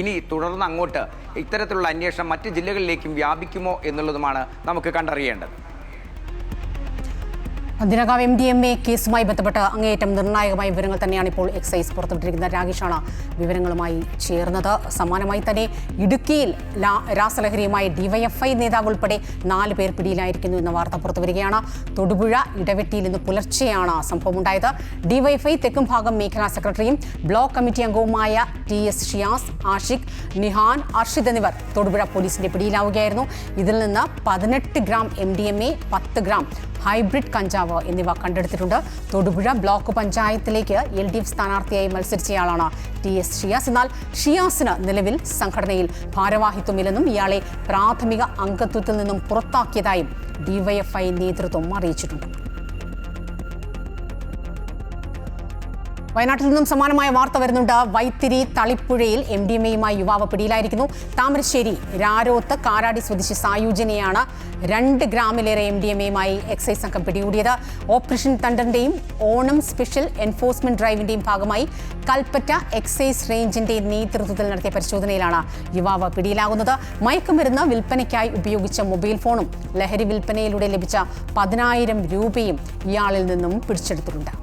ഇനി തുടർന്ന് അങ്ങോട്ട് ഇത്തരത്തിലുള്ള അന്വേഷണം മറ്റ് ജില്ലകളിലേക്കും വ്യാപിക്കുമോ എന്നുള്ളതുമാണ് നമുക്ക് കണ്ടറിയേണ്ടത്. ഇതിനകം MDMA കേസുമായി ബന്ധപ്പെട്ട് അങ്ങേയറ്റം നിർണായകമായ വിവരങ്ങൾ തന്നെയാണ് ഇപ്പോൾ എക്സൈസ് പുറത്തുവിട്ടിരിക്കുന്നത്. രാകേഷാണ് വിവരങ്ങളുമായി ചേർന്നത്. സമാനമായി തന്നെ ഇടുക്കിയിൽ രാസലഹരിയുമായി DYFI നേതാവ് ഉൾപ്പെടെ 4 പേർ പിടിയിലായിരിക്കുന്നു എന്ന വാർത്ത പുറത്തുവരികയാണ്. തൊടുപുഴ ഇടവെട്ടിയിൽ ഇന്ന് പുലർച്ചെയാണ് സംഭവമുണ്ടായത്. DYFI തെക്കും ഭാഗം മേഖലാ സെക്രട്ടറിയും ബ്ലോക്ക് കമ്മിറ്റി അംഗവുമായ TS ഷിയാസ്, ആഷിഖ്, നിഹാൻ, അർഷിദ് എന്നിവർ തൊടുപുഴ പോലീസിന്റെ പിടിയിലാവുകയായിരുന്നു. ഇതിൽ നിന്ന് 18 ഗ്രാം MDMA, 10 ഗ്രാം ഹൈബ്രിഡ് കഞ്ചാവ് എന്നിവ കണ്ടെടുത്തിട്ടുണ്ട്. തൊടുപുഴ ബ്ലോക്ക് പഞ്ചായത്തിലേക്ക് LDF സ്ഥാനാർത്ഥിയായി മത്സരിച്ചയാളാണ് TS ഷിയാസ്. എന്നാൽ ഷിയാസിന് നിലവിൽ സംഘടനയിൽ ഭാരവാഹിത്വമില്ലെന്നും ഇയാളെ പ്രാഥമിക അംഗത്വത്തിൽ നിന്നും പുറത്താക്കിയതായും DYFI നേതൃത്വം അറിയിച്ചിട്ടുണ്ട്. വയനാട്ടിൽ നിന്നും സമാനമായ വാർത്ത വരുന്നുണ്ട്. വൈത്തിരി തളിപ്പുഴയിൽ MDMAയുമായി യുവാവ് പിടിയിലായിരിക്കുന്നു. താമരശ്ശേരി രാരോത്ത് കാരാടി സ്വദേശി സായുജനെയാണ് 2 ഗ്രാമിലേറെ MDMAയുമായി എക്സൈസ് സംഘം പിടികൂടിയത്. ഓപ്പറേഷൻ തണ്ടറിന്റെയും ഓണം സ്പെഷ്യൽ എൻഫോഴ്സ്മെന്റ് ഡ്രൈവിന്റെയും ഭാഗമായി കൽപ്പറ്റ എക്സൈസ് റേഞ്ചിന്റെ നേതൃത്വത്തിൽ നടത്തിയ പരിശോധനയിലാണ് യുവാവ് പിടിയിലാകുന്നത്. മയക്കുമരുന്ന് വിൽപ്പനയ്ക്കായി ഉപയോഗിച്ച മൊബൈൽ ഫോണും ലഹരി വിൽപ്പനയിലൂടെ ലഭിച്ച 10,000 രൂപയും ഇയാളിൽ നിന്നും പിടിച്ചെടുത്തിട്ടുണ്ട്.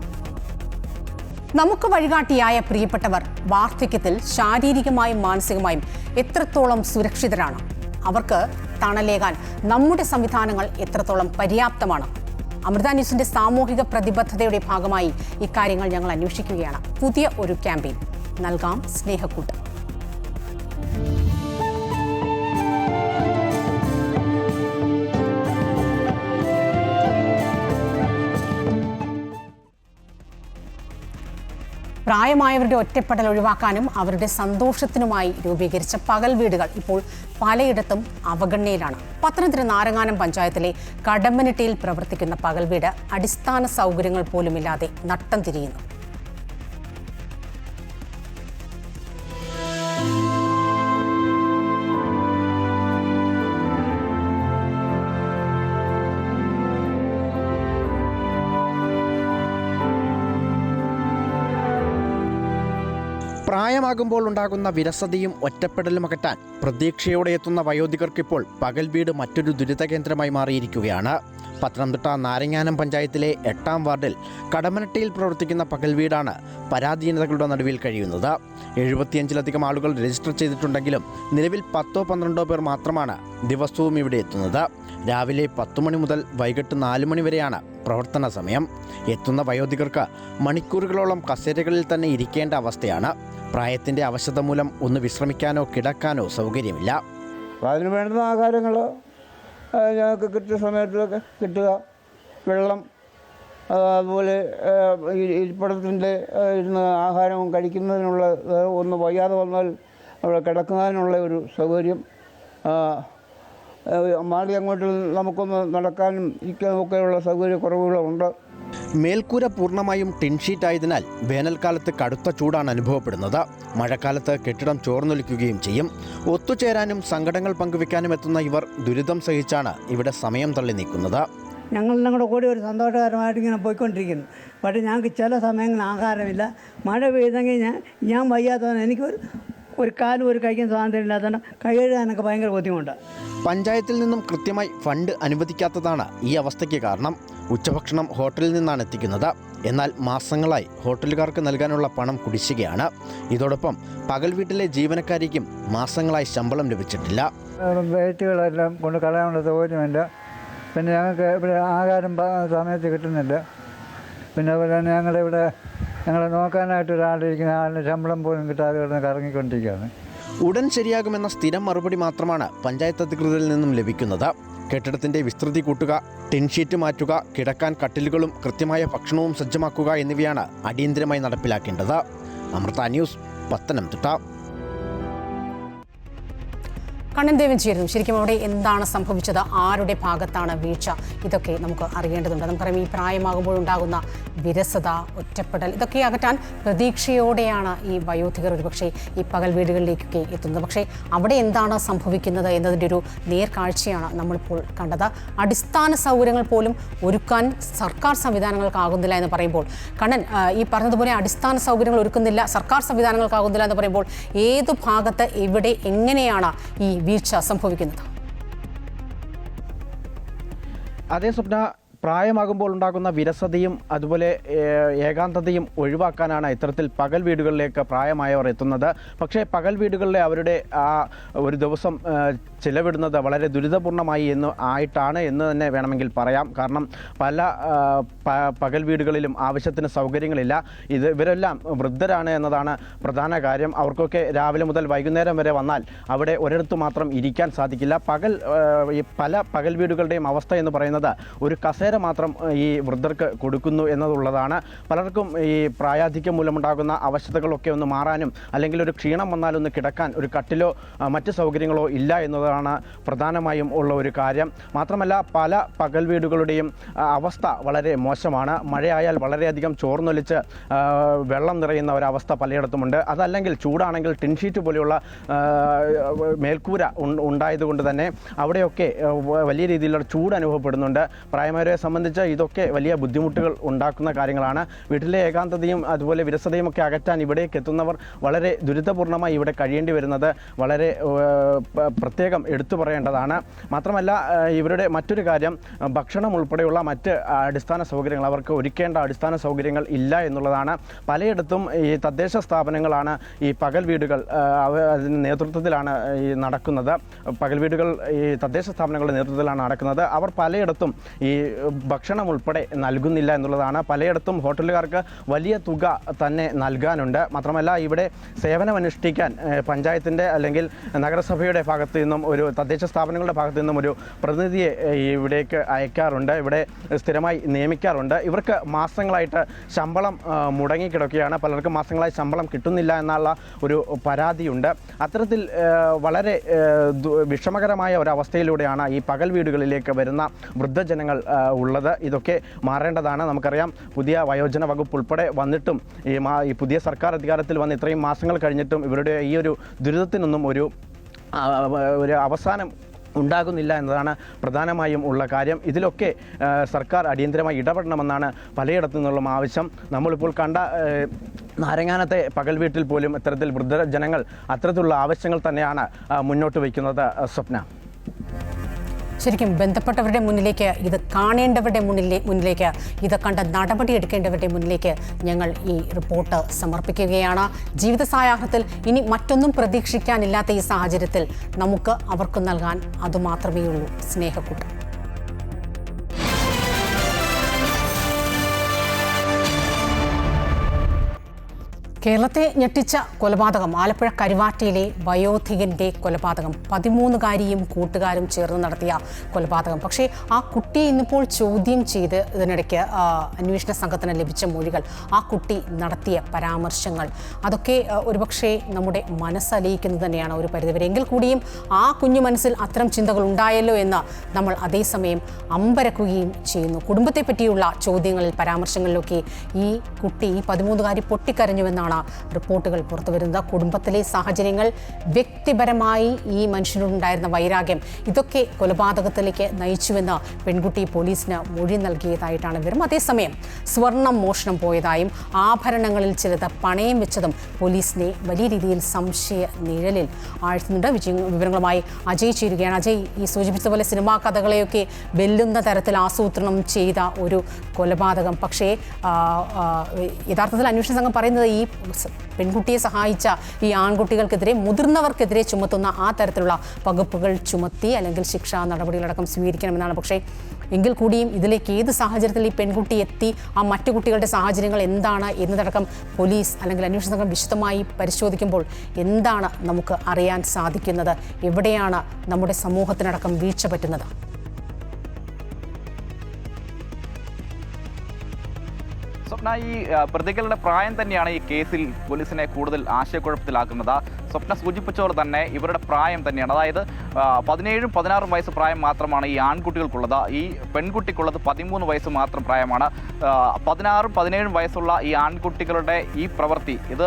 നമുക്ക് വഴികാട്ടിയായ പ്രിയപ്പെട്ടവർ വാർദ്ധക്യത്തിൽ ശാരീരികമായും മാനസികമായും എത്രത്തോളം സുരക്ഷിതരാണ്? അവർക്ക് തണലേകാൻ നമ്മുടെ സംവിധാനങ്ങൾ എത്രത്തോളം പര്യാപ്തമാണ്? അമൃത ന്യൂസിന്റെ സാമൂഹിക പ്രതിബദ്ധതയുടെ ഭാഗമായി ഇക്കാര്യങ്ങൾ ഞങ്ങൾ അന്വേഷിക്കുകയാണ്. പുതിയ ഒരു ക്യാമ്പയിൻ നൽകാം സ്നേഹക്കൂട്ട്. പ്രായമായവരുടെ ഒറ്റപ്പെടൽ ഒഴിവാക്കാനും അവരുടെ സന്തോഷത്തിനുമായി രൂപീകരിച്ച പകൽ വീടുകൾ ഇപ്പോൾ പലയിടത്തും അവഗണനയിലാണ്. പത്തനംതിട്ട നാരങ്ങാനം പഞ്ചായത്തിലെ കടമ്പനിട്ടയിൽ പ്രവർത്തിക്കുന്ന പകൽ വീട് അടിസ്ഥാന സൗകര്യങ്ങൾ പോലുമില്ലാതെ നട്ടം തിരിയുന്നു. പ്രായമാകുമ്പോൾ ഉണ്ടാകുന്ന വിരസതയും ഒറ്റപ്പെടലും അകറ്റാൻ പ്രതീക്ഷയോടെ എത്തുന്ന വയോധികർക്കിപ്പോൾ പകൽ വീട് മറ്റൊരു ദുരിതകേന്ദ്രമായി മാറിയിരിക്കുകയാണ്. പത്തനംതിട്ട നാരങ്ങാനം പഞ്ചായത്തിലെ 8ാം വാർഡിൽ കടമനട്ടയിൽ പ്രവർത്തിക്കുന്ന പകൽ വീടാണ് പരാധീനതകളുടെ നടുവിൽ കഴിയുന്നത്. 75ലധികം ആളുകൾ രജിസ്റ്റർ ചെയ്തിട്ടുണ്ടെങ്കിലും നിലവിൽ 10-12 പേർ മാത്രമാണ് ദിവസവും ഇവിടെ എത്തുന്നത്. രാവിലെ 10 മണി മുതൽ വൈകിട്ട് 4 മണി വരെയാണ് പ്രവർത്തന സമയം. എത്തുന്ന വയോധികർക്ക് മണിക്കൂറുകളോളം കസേരകളിൽ തന്നെ ഇരിക്കേണ്ട അവസ്ഥയാണ്. പ്രായത്തിൻ്റെ അവശത മൂലം ഒന്ന് വിശ്രമിക്കാനോ കിടക്കാനോ സൗകര്യമില്ല. അതിന് വേണ്ടുന്ന ആഹാരങ്ങൾ ഞങ്ങൾക്ക് കൃത്യസമയത്തൊക്കെ കിട്ടുക, വെള്ളം, അതുപോലെ ഇരിപ്പിടത്തിൻ്റെ ഇരുന്ന് ആഹാരവും കഴിക്കുന്നതിനുള്ള, ഒന്ന് വയ്യാതെ വന്നാൽ അവിടെ കിടക്കുന്നതിനുള്ള ഒരു സൗകര്യം, മാറി അങ്ങോട്ട് നമുക്കൊന്ന് നടക്കാനും ഇരിക്കാനൊക്കെയുള്ള സൗകര്യക്കുറവുകളുണ്ട്. മേൽക്കൂര പൂർണ്ണമായും ടിൻഷീറ്റായതിനാൽ വേനൽക്കാലത്ത് കടുത്ത ചൂടാണ് അനുഭവപ്പെടുന്നത്. മഴക്കാലത്ത് കെട്ടിടം ചോർന്നൊലിക്കുകയും ചെയ്യും. ഒത്തുചേരാനും സങ്കടങ്ങൾ പങ്കുവെക്കാനും എത്തുന്ന ഇവർ ദുരിതം സഹിച്ചാണ് ഇവിടെ സമയം തള്ളി നീക്കുന്നത്. ഞങ്ങളെല്ലാം കൂടെ കൂടി ഒരു സന്തോഷകരമായിട്ട് ഇങ്ങനെ പോയിക്കൊണ്ടിരിക്കുന്നു. പക്ഷേ ഞങ്ങൾക്ക് ചില സമയങ്ങളിൽ ആഹാരമില്ല. മഴ പെയ്തെങ്കിൽ ഞാൻ വയ്യാത്തവന് ഒരു കാലും ഒരു കൈക്കും സ്വാതന്ത്ര്യം ഇല്ലാത്തതുകൊണ്ട് കൈ കഴുകാനൊക്കെ ഭയങ്കര ബുദ്ധിമുട്ടാണ്. പഞ്ചായത്തിൽ നിന്നും കൃത്യമായി ഫണ്ട് അനുവദിക്കാത്തതാണ് ഈ അവസ്ഥയ്ക്ക് കാരണം. ഉച്ചഭക്ഷണം ഹോട്ടലിൽ നിന്നാണ് എത്തിക്കുന്നത്. എന്നാൽ മാസങ്ങളായി ഹോട്ടലുകാർക്ക് നൽകാനുള്ള പണം കുടിശ്ശികയാണ്. ഇതോടൊപ്പം പകൽ വീട്ടിലെ ജീവനക്കാരിക്കും മാസങ്ങളായി ശമ്പളം ലഭിച്ചിട്ടില്ല. വേസ്റ്റുകളെല്ലാം കൊണ്ട് കളയാനുള്ള സൗകര്യമില്ല. പിന്നെ ഞങ്ങൾക്ക് ഇവിടെ ആഹാരം സമയത്ത് കിട്ടുന്നില്ല. പിന്നെ അതുപോലെ തന്നെ ഞങ്ങളെ നോക്കാനായിട്ട് ഒരാളിരിക്കുന്ന ആളിന് ശമ്പളം പോലും കിട്ടാതെ കിടന്ന് കറങ്ങിക്കൊണ്ടിരിക്കുകയാണ്. ഉടൻ ശരിയാകുമെന്ന സ്ഥിരം മറുപടി മാത്രമാണ് പഞ്ചായത്ത് അധികൃതരിൽ നിന്നും ലഭിക്കുന്നത്. കെട്ടിടത്തിൻ്റെ വിസ്തൃതി കൂട്ടുക, ടിൻഷീറ്റ് മാറ്റുക, കിടക്കാൻ കട്ടിലുകളും കൃത്യമായ ഭക്ഷണവും സജ്ജമാക്കുക എന്നിവയാണ് അടിയന്തരമായി നടപ്പിലാക്കേണ്ടത്. അമൃത ന്യൂസ്, പത്തനംതിട്ട. കണ്ണൻ ദേവൻ ചേരുന്നു. ശരിക്കും അവിടെ എന്താണ് സംഭവിച്ചത്? ആരുടെ ഭാഗത്താണ് വീഴ്ച? ഇതൊക്കെ നമുക്ക് അറിയേണ്ടതുണ്ട്. നമുക്കറിയാം, ഈ പ്രായമാകുമ്പോഴുണ്ടാകുന്ന വിരസത, ഒറ്റപ്പെടൽ, ഇതൊക്കെ അകറ്റാൻ പ്രതീക്ഷയോടെയാണ് ഈ വയോധികർ ഒരുപക്ഷെ ഈ പകൽ വീടുകളിലേക്കൊക്കെ എത്തുന്നത്. പക്ഷേ അവിടെ എന്താണ് സംഭവിക്കുന്നത് എന്നതിൻ്റെ ഒരു നേർക്കാഴ്ചയാണ് നമ്മളിപ്പോൾ കണ്ടത്. അടിസ്ഥാന സൗകര്യങ്ങൾ പോലും ഒരുക്കാൻ സർക്കാർ സംവിധാനങ്ങൾക്കാകുന്നില്ല എന്ന് പറയുമ്പോൾ, കണ്ണൻ ഈ പറഞ്ഞതുപോലെ അടിസ്ഥാന സൗകര്യങ്ങൾ ഒരുക്കുന്നില്ല, സർക്കാർ സംവിധാനങ്ങൾക്കാകുന്നില്ല എന്ന് പറയുമ്പോൾ ഏതു ഭാഗത്ത് എവിടെ എങ്ങനെയാണ് ഈ വീഴ്ച സംഭവിക്കുന്നത്? അതേ സ്വപ്ന, പ്രായമാകുമ്പോൾ ഉണ്ടാകുന്ന വിരസതയും അതുപോലെ ഏകാന്തതയും ഒഴിവാക്കാനാണ് ഇത്തരത്തിൽ പകൽ വീടുകളിലേക്ക് പ്രായമായവർ എത്തുന്നത്. പക്ഷേ പകൽ വീടുകളിലെ അവരുടെ ആ ഒരു ദിവസം ചിലവിടുന്നത് വളരെ ദുരിതപൂർണ്ണമായി ആയിട്ടാണ് എന്ന് തന്നെ വേണമെങ്കിൽ പറയാം. കാരണം പല പകൽ വീടുകളിലും ആവശ്യത്തിന് സൗകര്യങ്ങളില്ല. ഇവരെല്ലാം വൃദ്ധരാണ് എന്നതാണ് പ്രധാന കാര്യം. അവർക്കൊക്കെ രാവിലെ മുതൽ വൈകുന്നേരം വരെ വന്നാൽ അവിടെ ഒരിടത്ത് മാത്രം ഇരിക്കാൻ സാധിക്കില്ല. പല പകൽ വീടുകളുടെയും അവസ്ഥ എന്ന് പറയുന്നത് ഒരു കസേര മാത്രം ഈ വൃദ്ധർക്ക് കൊടുക്കുന്നു എന്നതുള്ളതാണ്. പലർക്കും ഈ പ്രായാധിക്യം മൂലമുണ്ടാകുന്ന അവശതകളൊക്കെ ഒന്ന് മാറാനും അല്ലെങ്കിൽ ഒരു ക്ഷീണം വന്നാലൊന്ന് കിടക്കാൻ ഒരു കട്ടിലോ മറ്റ് സൗകര്യങ്ങളോ ഇല്ല എന്നതാണ് പ്രധാനമായും ഉള്ള ഒരു കാര്യം. മാത്രമല്ല പല പകൽ വീടുകളുടെയും അവസ്ഥ വളരെ മോശമാണ്. മഴയായാൽ വളരെയധികം ചോർന്നൊലിച്ച് വെള്ളം നിറയുന്ന ഒരവസ്ഥ പലയിടത്തുമുണ്ട്. അതല്ലെങ്കിൽ ചൂടാണെങ്കിൽ ടിൻഷീറ്റ് പോലെയുള്ള മേൽക്കൂര ഉണ്ടായതുകൊണ്ട് തന്നെ അവിടെയൊക്കെ വലിയ രീതിയിലുള്ള ചൂട് അനുഭവപ്പെടുന്നുണ്ട്. പ്രായമായവരെ സംബന്ധിച്ച് ഇതൊക്കെ വലിയ ബുദ്ധിമുട്ടുകൾ ഉണ്ടാക്കുന്ന കാര്യങ്ങളാണ്. വീട്ടിലെ ഏകാന്തതയും അതുപോലെ വിരസതയും ഒക്കെ അകറ്റാൻ ഇവിടേക്ക് എത്തുന്നവർ വളരെ ദുരിതപൂർണ്ണമായി ഇവിടെ കഴിയേണ്ടി വരുന്നത് വളരെ പ്രത്യേകം എടുത്തു പറയേണ്ടതാണ്. മാത്രമല്ല ഇവരുടെ മറ്റൊരു കാര്യം, ഭക്ഷണം ഉൾപ്പെടെയുള്ള മറ്റ് അടിസ്ഥാന സൗകര്യങ്ങൾ, അവർക്ക് ഒരുക്കേണ്ട അടിസ്ഥാന സൗകര്യങ്ങൾ ഇല്ല എന്നുള്ളതാണ്. പലയിടത്തും ഈ തദ്ദേശ സ്ഥാപനങ്ങളാണ് ഈ പകൽ വീടുകൾ അതിന് നേതൃത്വത്തിലാണ് ഈ നടക്കുന്നത്. പകൽ വീടുകൾ ഈ തദ്ദേശ സ്ഥാപനങ്ങളുടെ നേതൃത്വത്തിലാണ് നടക്കുന്നത്. അവർ പലയിടത്തും ഈ ഭക്ഷണം ഉൾപ്പെടെ നൽകുന്നില്ല എന്നുള്ളതാണ്. പലയിടത്തും ഹോട്ടലുകാർക്ക് വലിയ തുക തന്നെ നൽകാനുണ്ട്. മാത്രമല്ല ഇവിടെ സേവനമനുഷ്ഠിക്കാൻ പഞ്ചായത്തിൻ്റെ അല്ലെങ്കിൽ നഗരസഭയുടെ ഭാഗത്തു നിന്നും ഒരു തദ്ദേശ സ്ഥാപനങ്ങളുടെ ഭാഗത്തു നിന്നും ഒരു പ്രതിനിധിയെ ഇവിടേക്ക് അയക്കാറുണ്ട്, ഇവിടെ സ്ഥിരമായി നിയമിക്കാറുണ്ട്. ഇവർക്ക് മാസങ്ങളായിട്ട് ശമ്പളം മുടങ്ങിക്കിടക്കുകയാണ്. പലർക്കും മാസങ്ങളായി ശമ്പളം കിട്ടുന്നില്ല എന്നുള്ള ഒരു പരാതിയുണ്ട്. അത്തരത്തിൽ വളരെ വിഷമകരമായ ഒരവസ്ഥയിലൂടെയാണ് ഈ പകൽ വീടുകളിലേക്ക് വരുന്ന വൃദ്ധജനങ്ങൾ ഉള്ളത്. ഇതൊക്കെ മാറേണ്ടതാണ്. നമുക്കറിയാം, പുതിയ വയോജന വകുപ്പ് ഉൾപ്പെടെ വന്നിട്ടും ഈ പുതിയ സർക്കാർ അധികാരത്തിൽ വന്ന് ഇത്രയും മാസങ്ങൾ കഴിഞ്ഞിട്ടും ഇവരുടെ ഈ ഒരു ദുരിതത്തിനൊന്നും ഒരു അവസാനം ഉണ്ടാകുന്നില്ല എന്നതാണ് പ്രധാനമായും ഉള്ള കാര്യം. ഇതിലൊക്കെ സർക്കാർ അടിയന്തരമായി ഇടപെടണമെന്നാണ് പലയിടത്തു നിന്നുള്ള ആവശ്യം. നമ്മളിപ്പോൾ കണ്ട നാരങ്ങാനത്തെ പകൽ വീട്ടിൽ പോലും ഇത്തരത്തിൽ വൃദ്ധജനങ്ങൾ അത്തരത്തിലുള്ള ആവശ്യങ്ങൾ തന്നെയാണ് മുന്നോട്ട് വയ്ക്കുന്നത്. സ്വപ്ന, ശരിക്കും ബന്ധപ്പെട്ടവരുടെ മുന്നിലേക്ക്, ഇത് കാണേണ്ടവരുടെ മുന്നിലേക്ക്, ഇത് കണ്ട നടപടി എടുക്കേണ്ടവരുടെ മുന്നിലേക്ക് ഞങ്ങൾ ഈ റിപ്പോർട്ട് സമർപ്പിക്കുകയാണ്. ജീവിത സായാഹ്നത്തിൽ ഇനി മറ്റൊന്നും പ്രതീക്ഷിക്കാനില്ലാത്ത ഈ സാഹചര്യത്തിൽ നമുക്ക് അവർക്ക് നൽകാൻ അതുമാത്രമേ ഉള്ളൂ, സ്നേഹക്കൂട്ടം. കേരളത്തെ ഞെട്ടിച്ച കൊലപാതകം, ആലപ്പുഴ കരുവാറ്റയിലെ വയോധികന്റെ കൊലപാതകം. 13കാരിയും കൂട്ടുകാരും ചേർന്ന് നടത്തിയ കൊലപാതകം. പക്ഷേ ആ കുട്ടിയെ ഇന്നിപ്പോൾ ചോദ്യം ചെയ്ത് ഇതിനിടയ്ക്ക് അന്വേഷണ സംഘത്തിന് ലഭിച്ച മൊഴികൾ, ആ കുട്ടി നടത്തിയ പരാമർശങ്ങൾ, അതൊക്കെ ഒരുപക്ഷെ നമ്മുടെ മനസ്സലിയിക്കുന്നത് തന്നെയാണ് ഒരു പരിധിവരെ. എങ്കിൽ കൂടിയും ആ കുഞ്ഞു മനസ്സിൽ അത്തരം ചിന്തകൾ ഉണ്ടായല്ലോ എന്ന് നമ്മൾ അതേസമയം അമ്പരക്കുകയും ചെയ്യുന്നു. കുടുംബത്തെ പറ്റിയുള്ള ചോദ്യങ്ങളിൽ, പരാമർശങ്ങളിലൊക്കെ ഈ കുട്ടി, ഈ 13കാരി പൊട്ടിക്കരഞ്ഞുവെന്നാണ് റിപ്പോർട്ടുകൾ പുറത്തുവരുന്നത്. കുടുംബത്തിലെ സാഹചര്യങ്ങൾ, വ്യക്തിപരമായി ഈ മനുഷ്യനോടുണ്ടായിരുന്ന വൈരാഗ്യം, ഇതൊക്കെ കൊലപാതകത്തിലേക്ക് നയിച്ചുവെന്ന് പെൺകുട്ടി പോലീസിന് മൊഴി നൽകിയതായിട്ടാണ് വിവരം. അതേസമയം സ്വർണം മോഷണം പോയതായും ആഭരണങ്ങളിൽ ചിലത് പണയം വെച്ചതും പോലീസിനെ വലിയ രീതിയിൽ സംശയ നിഴലിൽ ആഴ്ത്തുന്നുണ്ട്. വിവരങ്ങളുമായി അജയ് ചേരുകയാണ്. അജയ്, ഈ സൂചിപ്പിച്ചതുപോലെ സിനിമാ കഥകളെയൊക്കെ വെല്ലുന്ന തരത്തിൽ ആസൂത്രണം ചെയ്ത ഒരു കൊലപാതകം. പക്ഷേ യഥാർത്ഥത്തിൽ അന്വേഷണ സംഘം പറയുന്നത് ഈ പെൺകുട്ടിയെ സഹായിച്ച ഈ ആൺകുട്ടികൾക്കെതിരെ, മുതിർന്നവർക്കെതിരെ ചുമത്തുന്ന ആ തരത്തിലുള്ള വകുപ്പുകൾ ചുമത്തി അല്ലെങ്കിൽ ശിക്ഷാ നടപടികളടക്കം സ്വീകരിക്കണമെന്നാണ്. പക്ഷേ എങ്കിൽ കൂടിയും ഇതിലേക്ക് ഏത് സാഹചര്യത്തിൽ ഈ പെൺകുട്ടി എത്തി, ആ മറ്റു കുട്ടികളുടെ സാഹചര്യങ്ങൾ എന്താണ് എന്നതടക്കം പോലീസ് അല്ലെങ്കിൽ അന്വേഷണ സംഘം വിശദമായി പരിശോധിക്കുമ്പോൾ എന്താണ് നമുക്ക് അറിയാൻ സാധിക്കുന്നത്? എവിടെയാണ് നമ്മുടെ സമൂഹത്തിനടക്കം വീഴ്ച പറ്റുന്നത്? സ്വപ്ന, ഈ പ്രതികളുടെ പ്രായം തന്നെയാണ് ഈ കേസിൽ പോലീസിനെ കൂടുതൽ ആശയക്കുഴപ്പത്തിലാക്കുന്നത്. സ്വപ്ന സൂചിപ്പിച്ചവർ തന്നെ ഇവരുടെ പ്രായം തന്നെയാണ്. അതായത് 17, 16 വയസ്സ് പ്രായം മാത്രമാണ് ഈ ആൺകുട്ടികൾക്കുള്ളത്. ഈ പെൺകുട്ടിക്കുള്ളത് 13 വയസ്സ് മാത്രം പ്രായമാണ്. 16, 17 വയസ്സുള്ള ഈ ആൺകുട്ടികളുടെ ഈ പ്രവൃത്തി, ഇത്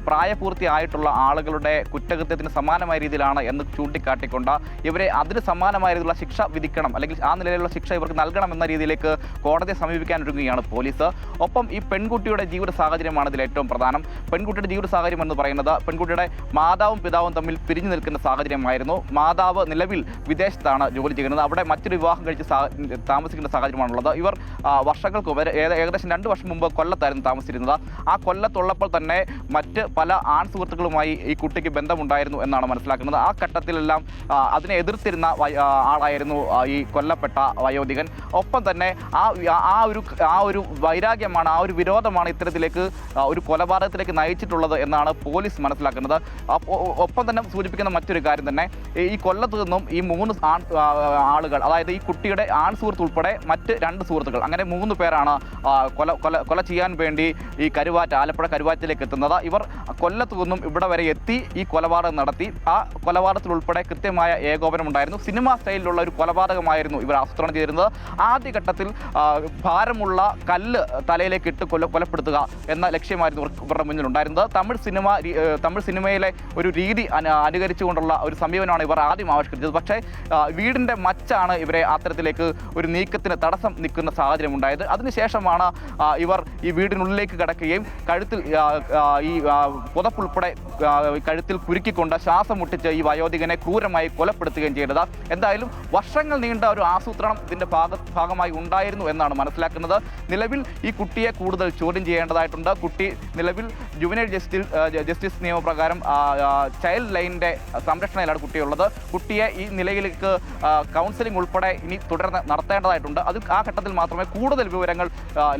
പ്രായപൂർത്തിയായിട്ടുള്ള ആളുകളുടെ കുറ്റകൃത്യത്തിന് സമാനമായ രീതിയിലാണ് എന്ന് ചൂണ്ടിക്കാട്ടിക്കൊണ്ട് ഇവരെ അതിന് സമാനമായ രീതിയിലുള്ള ശിക്ഷ വിധിക്കണം, അല്ലെങ്കിൽ ആ നിലയിലുള്ള ശിക്ഷ ഇവർക്ക് നൽകണം എന്ന രീതിയിലേക്ക് കോടതിയെ സമീപിക്കാൻ ഒരുങ്ങുകയാണ് പോലീസ്. ഒപ്പം ഈ പെൺകുട്ടിയുടെ ജീവിത സാഹചര്യമാണ് ഇതിൽ ഏറ്റവും പ്രധാനം. പെൺകുട്ടിയുടെ ജീവിത സാഹചര്യം എന്ന് പറയുന്നത്, പെൺകുട്ടിയുടെ മാതാവും പിതാവും തമ്മിൽ പിരിഞ്ഞു നിൽക്കുന്ന സാഹചര്യമായിരുന്നു. മാതാവ് നിലവിൽ വിദേശത്താണ് ജോലി ചെയ്യുന്നത്. അവിടെ മറ്റൊരു വിവാഹം കഴിച്ച് താമസിക്കുന്ന സാഹചര്യമാണുള്ളത്. ഇവർ വർഷങ്ങൾക്ക് മുമ്പ്, ഏകദേശം 2 വർഷം മുമ്പ് കൊല്ലത്തായിരുന്നു താമസിച്ചിരുന്നത്. ആ കൊല്ലത്തുള്ളപ്പോൾ തന്നെ മറ്റ് പല ആൺ സുഹൃത്തുക്കളുമായി ഈ കുട്ടിക്ക് ബന്ധമുണ്ടായിരുന്നു എന്നാണ് മനസ്സിലാക്കുന്നത്. ആ ഘട്ടത്തിലെല്ലാം അതിനെ എതിർത്തിരുന്ന ആളായിരുന്നു ഈ കൊല്ലപ്പെട്ട വയോധികൻ. ഒപ്പം തന്നെ ആ ഒരു വൈരാഗ്യമാണ്, ആ ഒരു വിരോധമാണ് ഇത്തരത്തിലേക്ക് ഒരു കൊലപാതകത്തിലേക്ക് നയിച്ചിട്ടുള്ളത് എന്നാണ് പോലീസ് മനസ്സിലാക്കുന്നത്. ഒപ്പം തന്നെ സൂചിപ്പിക്കുന്ന മറ്റൊരു കാര്യം തന്നെ, ഈ കൊല്ലത്ത് നിന്നും ഈ 3 ആളുകൾ, അതായത് ഈ കുട്ടിയുടെ ആൺ സുഹൃത്ത് ഉൾപ്പെടെ മറ്റ് 2 സുഹൃത്തുക്കൾ, അങ്ങനെ 3 പേരാണ് കൊല ചെയ്യാൻ വേണ്ടി ഈ ആലപ്പുഴ കരുവാറ്റയിലേക്ക് എത്തുന്നത്. ഇവർ കൊല്ലത്ത് നിന്നും ഇവിടെ വരെ എത്തി ഈ കൊലപാതകം നടത്തി. ആ കൊലപാതകത്തിൽ ഉൾപ്പെടെ കൃത്യമായ ഏകോപനം ഉണ്ടായിരുന്നു. സിനിമ സ്റ്റൈലിലുള്ള ഒരു കൊലപാതകമായിരുന്നു ഇവർ ആസൂത്രണം ചെയ്തിരുന്നത്. ആദ്യഘട്ടത്തിൽ ഭാരമുള്ള കല്ല് തലയിലേക്ക് ഇട്ട് കൊലപ്പെടുത്തുക എന്ന ലക്ഷ്യമായിരുന്നു ഇവരുടെ മുന്നിൽ ഉണ്ടായിരുന്നത്. തമിഴ് സിനിമയെ സിനിമയിലെ ഒരു രീതി അനുകരിച്ചുകൊണ്ടുള്ള ഒരു സമീപനമാണ് ഇവർ ആദ്യം ആവിഷ്കരിച്ചത്. പക്ഷേ വീടിൻ്റെ മച്ചാണ് ഇവരെ അത്തരത്തിലേക്ക് ഒരു നീക്കത്തിന് തടസ്സം നിൽക്കുന്ന സാഹചര്യം ഉണ്ടായത്. അതിനുശേഷമാണ് ഇവർ ഈ വീടിനുള്ളിലേക്ക് കടക്കുകയും കഴുത്തിൽ ഈ പുതപ്പുൾപ്പെടെ കഴുത്തിൽ കുരുക്കിക്കൊണ്ട് ശ്വാസം മുട്ടിച്ച് ഈ വയോധികനെ ക്രൂരമായി കൊലപ്പെടുത്തുകയും ചെയ്തത്. എന്തായാലും വർഷങ്ങൾ നീണ്ട ഒരു ആസൂത്രണം ഇതിൻ്റെ ഭാഗമായി ഉണ്ടായിരുന്നു എന്നാണ് മനസ്സിലാക്കുന്നത്. നിലവിൽ ഈ കുട്ടിയെ കൂടുതൽ ചോദ്യം ചെയ്യേണ്ടതായിട്ടുണ്ട്. കുട്ടി നിലവിൽ ജുവനൈൽ ജസ്റ്റിസ് നിയമപ്രകാരം ചൈൽഡ് ലൈനിൻ്റെ സംരക്ഷണയിലാണ് കുട്ടിയുള്ളത്. കുട്ടിയെ ഈ നിലയിലേക്ക് കൗൺസിലിംഗ് ഉൾപ്പെടെ ഇനി തുടർന്ന് നടത്തേണ്ടതായിട്ടുണ്ട്. ആ ഘട്ടത്തിൽ മാത്രമേ കൂടുതൽ വിവരങ്ങൾ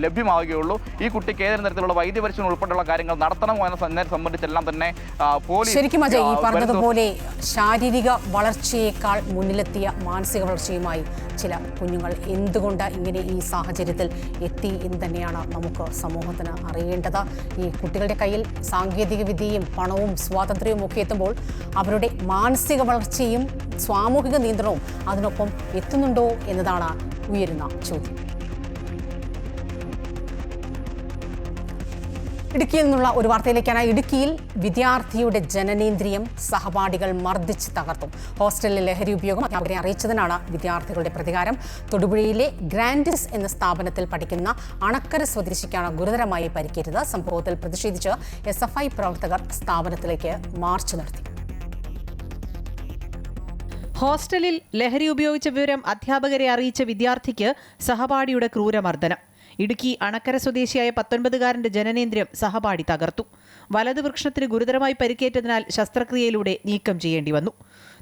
ലഭ്യമാവുകയുള്ളൂ. ഈ കുട്ടിക്ക് ഏതെങ്കിലും തരത്തിലുള്ള വൈദ്യപരിശോധന ഉൾപ്പെടെയുള്ള കാര്യങ്ങൾ നടത്തണമോ എന്നെ സംബന്ധിച്ചെല്ലാം തന്നെ പോലീസ് ശരിക്കും അജയ് ഈ പറഞ്ഞതുപോലെ ശാരീരിക വളർച്ചയേക്കാൾ മുന്നിലെത്തിയ മാനസിക വളർച്ചയുമായി ചില കുഞ്ഞുങ്ങൾ എന്തുകൊണ്ട് ഇങ്ങനെ ഈ സാഹചര്യത്തിൽ എത്തി എന്ന് തന്നെയാണ് നമുക്ക് സമൂഹത്തിന് അറിയേണ്ടത്. ഈ കുട്ടികളുടെ കയ്യിൽ സാങ്കേതിക വിദ്യയും പണവും സ്വാതന്ത്ര്യവും ഒക്കെ എത്തുമ്പോൾ അവരുടെ മാനസിക വളർച്ചയും സാമൂഹിക നിയന്ത്രണവും അതിനൊപ്പം എത്തുന്നുണ്ടോ എന്നതാണ് ഉയരുന്ന ചോദ്യം. ഇടുക്കിയിൽ നിന്നുള്ള ഒരു വാർത്തയിലേക്കാണ്. ഇടുക്കിയിൽ വിദ്യാർത്ഥിയുടെ ജനനേന്ദ്രിയം സഹപാഠികൾ മർദ്ദിച്ച് തകർത്തു. ഹോസ്റ്റലിലെ ലഹരി ഉപയോഗം അധ്യാപകരെ അറിയിച്ചതിനാണ് വിദ്യാർത്ഥികളുടെ പ്രതികാരം. തൊടുപുഴയിലെ ഗ്രാൻഡിസ് എന്ന സ്ഥാപനത്തിൽ പഠിക്കുന്ന അണക്കര സ്വദേശിക്കാണ് ഗുരുതരമായി പരിക്കേറ്റത്. സംഭവത്തിൽ പ്രതിഷേധിച്ച് SFI പ്രവർത്തകർ സ്ഥാപനത്തിലേക്ക് മാർച്ച് നടത്തി. ഹോസ്റ്റലിൽ ലഹരി ഉപയോഗിച്ച വിവരം അധ്യാപകരെ അറിയിച്ച വിദ്യാർത്ഥിക്ക് സഹപാഠിയുടെ ക്രൂരമർദ്ദനം. ഇടുക്കി അണക്കര സ്വദേശിയായ 19-കാരന്റെ ജനനേന്ദ്രിയം സഹപാഠി തകർത്തു. വലതു വൃക്ഷത്തിന് ഗുരുതരമായി പരിക്കേറ്റതിനാൽ ശസ്ത്രക്രിയയിലൂടെ നീക്കം ചെയ്യേണ്ടി വന്നു.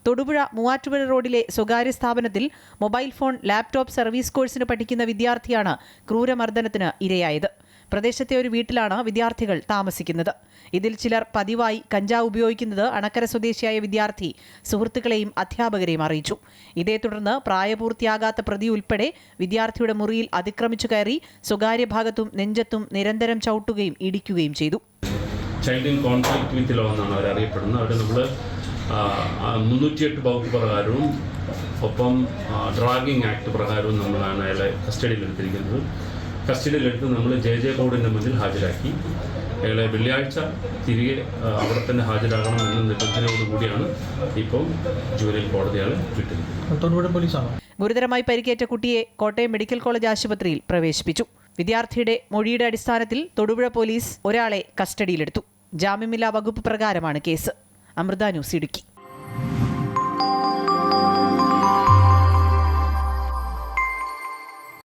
തൊടുപുഴ മൂവാറ്റുപുഴ റോഡിലെ സ്വകാര്യ സ്ഥാപനത്തിൽ മൊബൈൽ ഫോൺ, ലാപ്ടോപ്പ് സർവീസ് കോഴ്സിന് പഠിക്കുന്ന വിദ്യാർത്ഥിയാണ് ക്രൂരമർദ്ദനത്തിന് ഇരയായത്. പ്രദേശത്തെ ഒരു വീട്ടിലാണ് വിദ്യാർത്ഥികൾ താമസിക്കുന്നത്. ഇതിൽ ചിലർ പതിവായി കഞ്ചാവ് ഉപയോഗിക്കുന്നത് അണക്കര സ്വദേശിയായ വിദ്യാർത്ഥി സുഹൃത്തുക്കളെയും അധ്യാപകരെയും അറിയിച്ചു. ഇതേ തുടർന്ന് പ്രായപൂർത്തിയാകാത്ത പ്രതി ഉൾപ്പെടെ വിദ്യാർത്ഥിയുടെ മുറിയിൽ അതിക്രമിച്ചു കയറി സ്വകാര്യ ഭാഗത്തും നെഞ്ചത്തും നിരന്തരം ചവിട്ടുകയും ഇടിക്കുകയും ചെയ്തു. Child in conflict with law എന്നാണ് അവരറിയപ്പെടുന്നത്. അവർ നമ്മൾ 308 വകുപ്പ് പ്രകാരവും ഒപ്പം ഡ്രാഗിംഗ് ആക്ട് പ്രകാരവും നമ്മളാണ് അയാളെ കസ്റ്റഡിയിലെടുത്തിരിക്കുന്നത്. കസ്റ്റഡിയിലെടുത്ത് നമ്മൾ JJ കോടതിൻ്റെ മുന്നിൽ ഹാജരാക്കി. അയാളെ വെള്ളിയാഴ്ച തിരികെ അവിടെ തന്നെ ഹാജരാകണം എന്ന നിബന്ധനയോടുകൂടിയാണ് ഇപ്പോൾ ജുവനൈൽ കോടതിയാണ് വിട്ടിരിക്കുന്നത്. ഗുരുതരമായി പരിക്കേറ്റ കുട്ടിയെ കോട്ടയം മെഡിക്കൽ കോളേജ് ആശുപത്രിയിൽ പ്രവേശിപ്പിച്ചു. വിദ്യാർത്ഥിയുടെ മൊഴിയുടെ അടിസ്ഥാനത്തിൽ തൊടുപുഴ പോലീസ് ഒരാളെ കസ്റ്റഡിയിലെടുത്തു. ജാമ്യമില്ലാ വകുപ്പ് പ്രകാരമാണ് കേസ്. അമൃത ന്യൂസ് ഇടുക്കി.